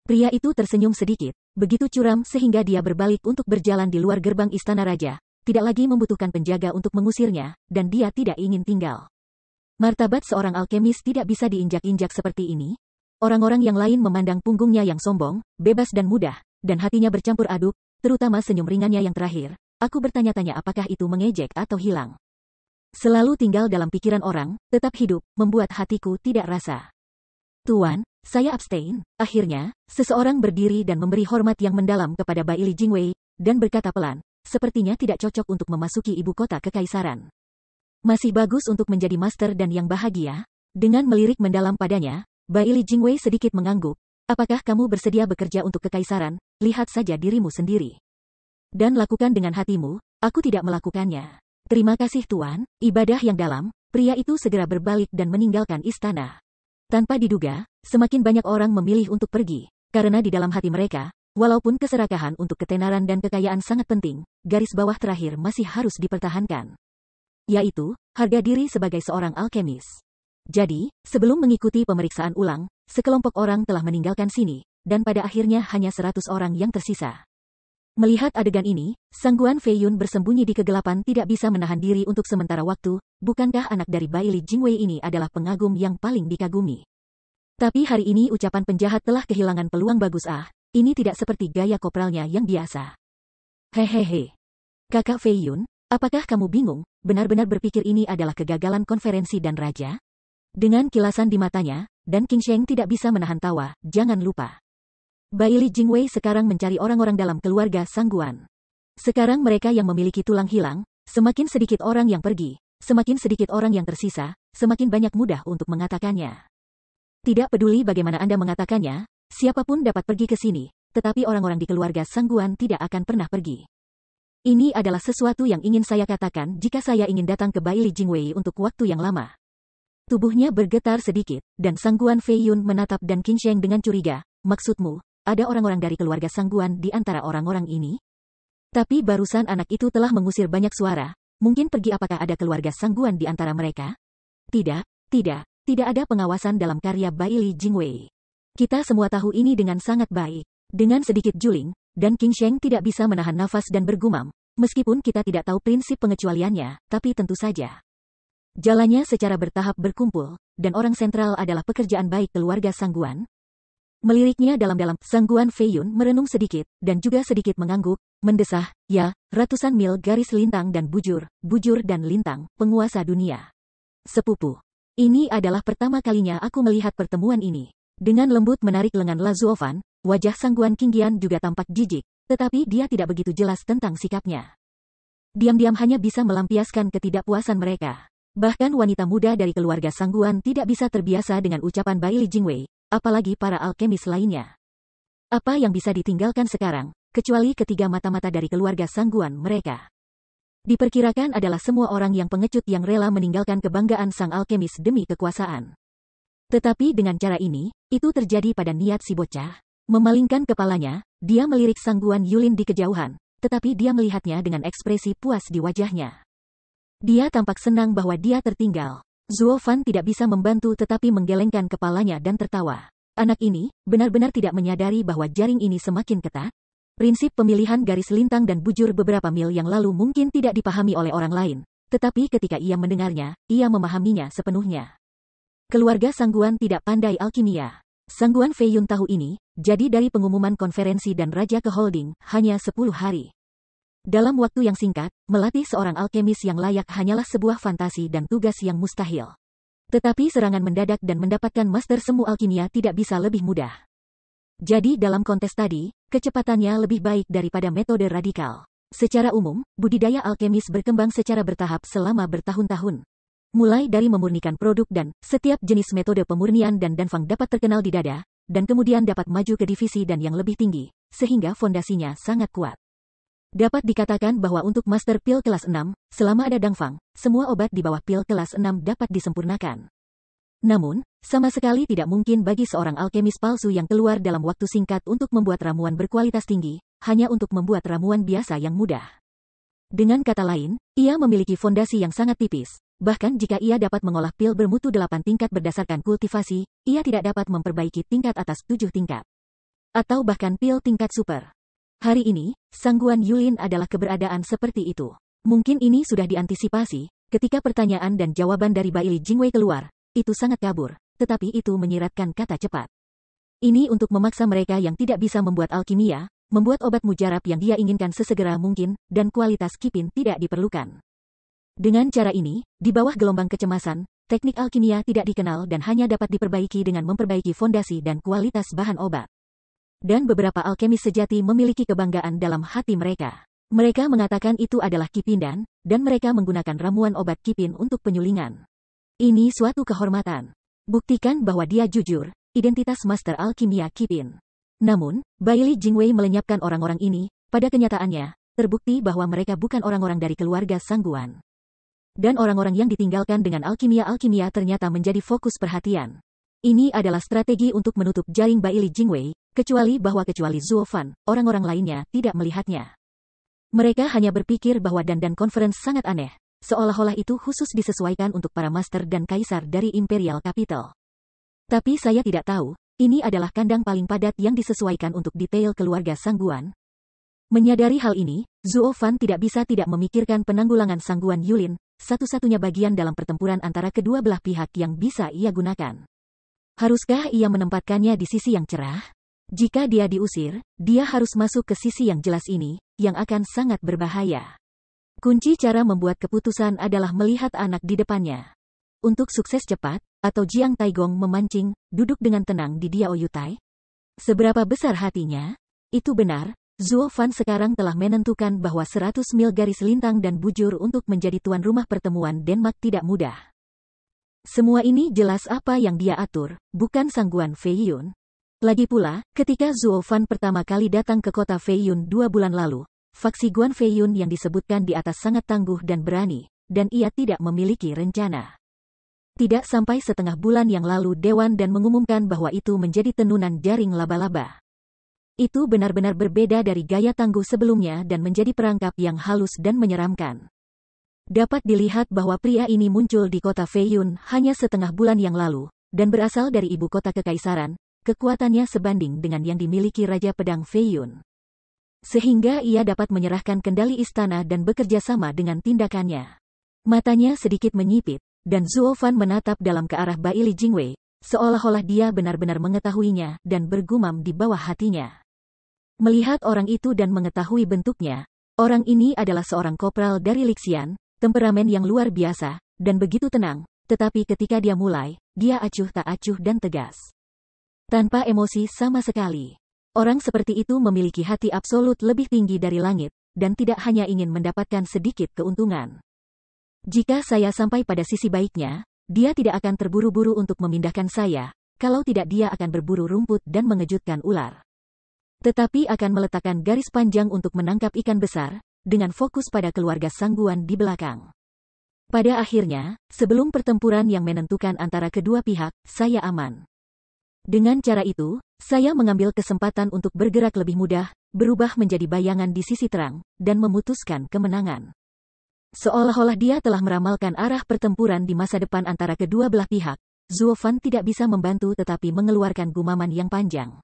Pria itu tersenyum sedikit, begitu curam sehingga dia berbalik untuk berjalan di luar gerbang istana raja, tidak lagi membutuhkan penjaga untuk mengusirnya, dan dia tidak ingin tinggal. Martabat seorang alkemis tidak bisa diinjak-injak seperti ini. Orang-orang yang lain memandang punggungnya yang sombong, bebas dan mudah, dan hatinya bercampur aduk, terutama senyum ringannya yang terakhir. Aku bertanya-tanya apakah itu mengejek atau hilang. Selalu tinggal dalam pikiran orang, tetap hidup, membuat hatiku tidak rasa. Tuan, saya abstain. Akhirnya, seseorang berdiri dan memberi hormat yang mendalam kepada Baili Jingwei, dan berkata pelan, sepertinya tidak cocok untuk memasuki ibu kota kekaisaran. Masih bagus untuk menjadi master dan yang bahagia. Dengan melirik mendalam padanya, Baili Jingwei sedikit mengangguk. Apakah kamu bersedia bekerja untuk kekaisaran? Lihat saja dirimu sendiri. Dan lakukan dengan hatimu, aku tidak melakukannya. Terima kasih Tuan, ibadah yang dalam, pria itu segera berbalik dan meninggalkan istana. Tanpa diduga, semakin banyak orang memilih untuk pergi, karena di dalam hati mereka, walaupun keserakahan untuk ketenaran dan kekayaan sangat penting, garis bawah terakhir masih harus dipertahankan. Yaitu, harga diri sebagai seorang alkemis. Jadi, sebelum mengikuti pemeriksaan ulang, sekelompok orang telah meninggalkan sini, dan pada akhirnya hanya 100 orang yang tersisa. Melihat adegan ini, Sangguan Feiyun bersembunyi di kegelapan tidak bisa menahan diri untuk sementara waktu, bukankah anak dari Baili Jingwei ini adalah pengagum yang paling dikagumi? Tapi hari ini ucapan penjahat telah kehilangan peluang bagus ini tidak seperti gaya kopralnya yang biasa. Hehehe. Kakak Feiyun, apakah kamu bingung, benar-benar berpikir ini adalah kegagalan konferensi dan raja? Dengan kilasan di matanya, dan King Sheng tidak bisa menahan tawa, jangan lupa. Baili Jingwei sekarang mencari orang-orang dalam keluarga Sangguan. Sekarang mereka yang memiliki tulang hilang, semakin sedikit orang yang pergi, semakin sedikit orang yang tersisa, semakin banyak mudah untuk mengatakannya. Tidak peduli bagaimana Anda mengatakannya, siapapun dapat pergi ke sini, tetapi orang-orang di keluarga Sangguan tidak akan pernah pergi. Ini adalah sesuatu yang ingin saya katakan jika saya ingin datang ke Baili Jingwei untuk waktu yang lama. Tubuhnya bergetar sedikit, dan Sangguan Feiyun menatap dan King Sheng dengan curiga. Maksudmu, ada orang-orang dari keluarga Sangguan di antara orang-orang ini? Tapi barusan anak itu telah mengusir banyak suara, mungkin pergi apakah ada keluarga Sangguan di antara mereka? Tidak ada pengawasan dalam karya Baili Jingwei. Kita semua tahu ini dengan sangat baik. Dengan sedikit juling, dan King Sheng tidak bisa menahan nafas dan bergumam, meskipun kita tidak tahu prinsip pengecualiannya, tapi tentu saja. Jalannya secara bertahap berkumpul, dan orang sentral adalah pekerjaan baik keluarga Sangguan. Meliriknya dalam-dalam, Sangguan Feiyun merenung sedikit, dan juga sedikit mengangguk, mendesah, ya, ratusan mil garis lintang dan bujur dan lintang, penguasa dunia. Sepupu. Ini adalah pertama kalinya aku melihat pertemuan ini. Dengan lembut menarik lengan La Zuofan, wajah Sangguan Qingyan juga tampak jijik, tetapi dia tidak begitu jelas tentang sikapnya. Diam-diam hanya bisa melampiaskan ketidakpuasan mereka. Bahkan wanita muda dari keluarga Sangguan tidak bisa terbiasa dengan ucapan Baili Jingwei, apalagi para alkemis lainnya. Apa yang bisa ditinggalkan sekarang, kecuali ketiga mata-mata dari keluarga Sangguan mereka? Diperkirakan adalah semua orang yang pengecut yang rela meninggalkan kebanggaan sang alkemis demi kekuasaan. Tetapi dengan cara ini, itu terjadi pada niat si bocah. Memalingkan kepalanya, dia melirik Sangguan Yulin di kejauhan, tetapi dia melihatnya dengan ekspresi puas di wajahnya. Dia tampak senang bahwa dia tertinggal. Zuofan tidak bisa membantu tetapi menggelengkan kepalanya dan tertawa. Anak ini, benar-benar tidak menyadari bahwa jaring ini semakin ketat. Prinsip pemilihan garis lintang dan bujur beberapa mil yang lalu mungkin tidak dipahami oleh orang lain, tetapi ketika ia mendengarnya, ia memahaminya sepenuhnya. Keluarga Sangguan tidak pandai alkimia. Sangguan Feiyun tahu ini, jadi dari pengumuman konferensi dan raja ke holding, hanya 10 hari. Dalam waktu yang singkat, melatih seorang alkemis yang layak hanyalah sebuah fantasi dan tugas yang mustahil. Tetapi serangan mendadak dan mendapatkan master semu alkimia tidak bisa lebih mudah. Jadi dalam kontes tadi, kecepatannya lebih baik daripada metode radikal. Secara umum, budidaya alkemis berkembang secara bertahap selama bertahun-tahun. Mulai dari memurnikan produk dan setiap jenis metode pemurnian dan danfang dapat terkenal di dada, dan kemudian dapat maju ke divisi dan yang lebih tinggi, sehingga fondasinya sangat kuat. Dapat dikatakan bahwa untuk Master Pil kelas 6, selama ada Dangfang, semua obat di bawah pil kelas 6 dapat disempurnakan. Namun, sama sekali tidak mungkin bagi seorang alkemis palsu yang keluar dalam waktu singkat untuk membuat ramuan berkualitas tinggi, hanya untuk membuat ramuan biasa yang mudah. Dengan kata lain, ia memiliki fondasi yang sangat tipis. Bahkan jika ia dapat mengolah pil bermutu 8 tingkat berdasarkan kultivasi, ia tidak dapat memperbaiki tingkat atas 7 tingkat. Atau bahkan pil tingkat super. Hari ini, Sangguan Yulin adalah keberadaan seperti itu. Mungkin ini sudah diantisipasi, ketika pertanyaan dan jawaban dari Baili Jingwei keluar, itu sangat kabur, tetapi itu menyiratkan kata cepat. Ini untuk memaksa mereka yang tidak bisa membuat alkimia, membuat obat mujarab yang dia inginkan sesegera mungkin, dan kualitas kipin tidak diperlukan. Dengan cara ini, di bawah gelombang kecemasan, teknik alkimia tidak dikenal dan hanya dapat diperbaiki dengan memperbaiki fondasi dan kualitas bahan obat. Dan beberapa alkemis sejati memiliki kebanggaan dalam hati mereka. Mereka mengatakan itu adalah kipindan, dan mereka menggunakan ramuan obat kipin untuk penyulingan. Ini suatu kehormatan. Buktikan bahwa dia jujur, identitas Master Alkimia Kipin. Namun, Baili Jingwei melenyapkan orang-orang ini, pada kenyataannya, terbukti bahwa mereka bukan orang-orang dari keluarga Sangguan. Dan orang-orang yang ditinggalkan dengan alkimia-alkimia ternyata menjadi fokus perhatian. Ini adalah strategi untuk menutup jaring Baili Jingwei, kecuali Zuo Fan, orang-orang lainnya tidak melihatnya. Mereka hanya berpikir bahwa dandan conference sangat aneh, seolah-olah itu khusus disesuaikan untuk para master dan kaisar dari Imperial Capital. Tapi saya tidak tahu, ini adalah kandang paling padat yang disesuaikan untuk detail keluarga Sangguan. Menyadari hal ini, Zuo Fan tidak bisa tidak memikirkan penanggulangan Sangguan Yulin, satu-satunya bagian dalam pertempuran antara kedua belah pihak yang bisa ia gunakan. Haruskah ia menempatkannya di sisi yang cerah? Jika dia diusir, dia harus masuk ke sisi yang jelas ini, yang akan sangat berbahaya. Kunci cara membuat keputusan adalah melihat anak di depannya. Untuk sukses cepat, atau Jiang Taigong memancing, duduk dengan tenang di Diao Yutai. Seberapa besar hatinya? Itu benar, Zuo Fan sekarang telah menentukan bahwa 100 mil garis lintang dan bujur untuk menjadi tuan rumah pertemuan Denmark tidak mudah. Semua ini jelas apa yang dia atur, bukan Sangguan Feiyun. Lagi pula, ketika Zuo Fan pertama kali datang ke kota Feiyun 2 bulan lalu, faksi Guan Feiyun yang disebutkan di atas sangat tangguh dan berani, dan ia tidak memiliki rencana. Tidak sampai setengah bulan yang lalu Dewan dan mengumumkan bahwa itu menjadi tenunan jaring laba-laba. Itu benar-benar berbeda dari gaya tangguh sebelumnya dan menjadi perangkap yang halus dan menyeramkan. Dapat dilihat bahwa pria ini muncul di kota Feiyun hanya setengah bulan yang lalu, dan berasal dari ibu kota kekaisaran. Kekuatannya sebanding dengan yang dimiliki Raja Pedang Feiyun. Sehingga ia dapat menyerahkan kendali istana dan bekerja sama dengan tindakannya. Matanya sedikit menyipit, dan Zuo Fan menatap dalam ke arah Baili Jingwei, seolah-olah dia benar-benar mengetahuinya dan bergumam di bawah hatinya. Melihat orang itu dan mengetahui bentuknya, orang ini adalah seorang kopral dari Lixian, temperamen yang luar biasa, dan begitu tenang, tetapi ketika dia mulai, dia acuh tak acuh dan tegas. Tanpa emosi sama sekali. Orang seperti itu memiliki hati absolut lebih tinggi dari langit, dan tidak hanya ingin mendapatkan sedikit keuntungan. Jika saya sampai pada sisi baiknya, dia tidak akan terburu-buru untuk memindahkan saya, kalau tidak dia akan berburu rumput dan mengejutkan ular. Tetapi akan meletakkan garis panjang untuk menangkap ikan besar, dengan fokus pada keluarga Sangguan di belakang. Pada akhirnya, sebelum pertempuran yang menentukan antara kedua pihak, saya aman. Dengan cara itu, saya mengambil kesempatan untuk bergerak lebih mudah, berubah menjadi bayangan di sisi terang, dan memutuskan kemenangan. Seolah-olah dia telah meramalkan arah pertempuran di masa depan antara kedua belah pihak, Zuo Fan tidak bisa membantu tetapi mengeluarkan gumaman yang panjang.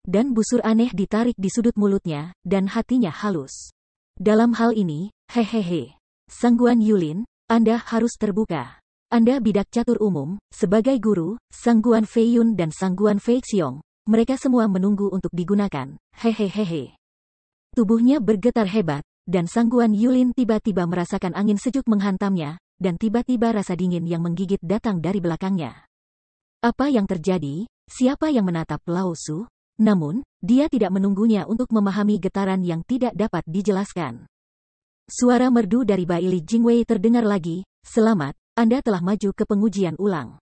Dan busur aneh ditarik di sudut mulutnya, dan hatinya halus. Dalam hal ini, hehehe. Sangguan Yulin, Anda harus terbuka. Anda bidak catur umum, sebagai guru, Sangguan Feiyun dan Sangguan Feixiong, mereka semua menunggu untuk digunakan, hehehehe. Tubuhnya bergetar hebat, dan Sangguan Yulin tiba-tiba merasakan angin sejuk menghantamnya, dan tiba-tiba rasa dingin yang menggigit datang dari belakangnya. Apa yang terjadi? Siapa yang menatap Lao Su? Namun, dia tidak menunggunya untuk memahami getaran yang tidak dapat dijelaskan. Suara merdu dari Baili Jingwei terdengar lagi, selamat. Anda telah maju ke pengujian ulang.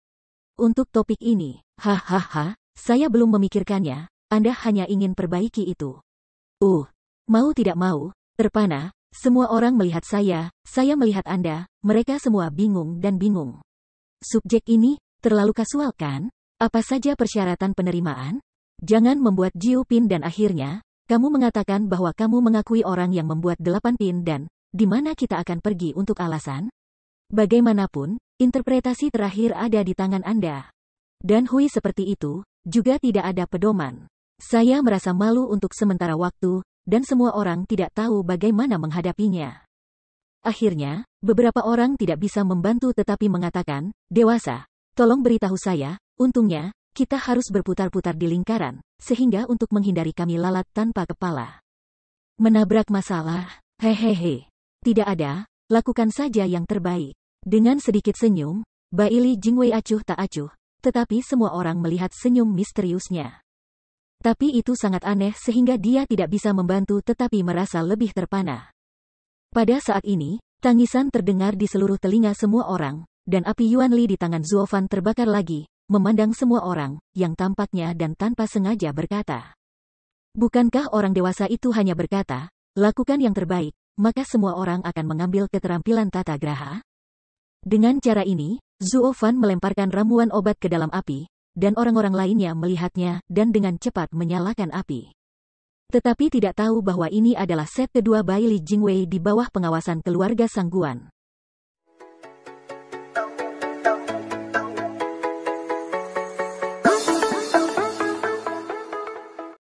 Untuk topik ini, hahaha, saya belum memikirkannya, Anda hanya ingin perbaiki itu. Mau tidak mau, terpana, semua orang melihat saya melihat Anda, mereka semua bingung dan bingung. Subjek ini, terlalu kasual kan? Apa saja persyaratan penerimaan? Jangan membuat Jiu Pin dan akhirnya, kamu mengatakan bahwa kamu mengakui orang yang membuat 8 pin dan, di mana kita akan pergi untuk alasan? Bagaimanapun, interpretasi terakhir ada di tangan Anda. Dan Hui seperti itu, juga tidak ada pedoman. Saya merasa malu untuk sementara waktu, dan semua orang tidak tahu bagaimana menghadapinya. Akhirnya, beberapa orang tidak bisa membantu tetapi mengatakan, dewasa, tolong beritahu saya, untungnya, kita harus berputar-putar di lingkaran, sehingga untuk menghindari kami lalat tanpa kepala. Menabrak masalah, hehehe. Tidak ada, lakukan saja yang terbaik. Dengan sedikit senyum, Baili Jingwei acuh tak acuh, tetapi semua orang melihat senyum misteriusnya. Tapi itu sangat aneh sehingga dia tidak bisa membantu tetapi merasa lebih terpana. Pada saat ini, tangisan terdengar di seluruh telinga semua orang, dan api Yuanli di tangan Zuofan terbakar lagi, memandang semua orang, yang tampaknya dan tanpa sengaja berkata. Bukankah orang dewasa itu hanya berkata, lakukan yang terbaik, maka semua orang akan mengambil keterampilan tata graha? Dengan cara ini, Zuofan melemparkan ramuan obat ke dalam api, dan orang-orang lainnya melihatnya dan dengan cepat menyalakan api. Tetapi tidak tahu bahwa ini adalah set kedua Baili Jingwei di bawah pengawasan keluarga Sangguan.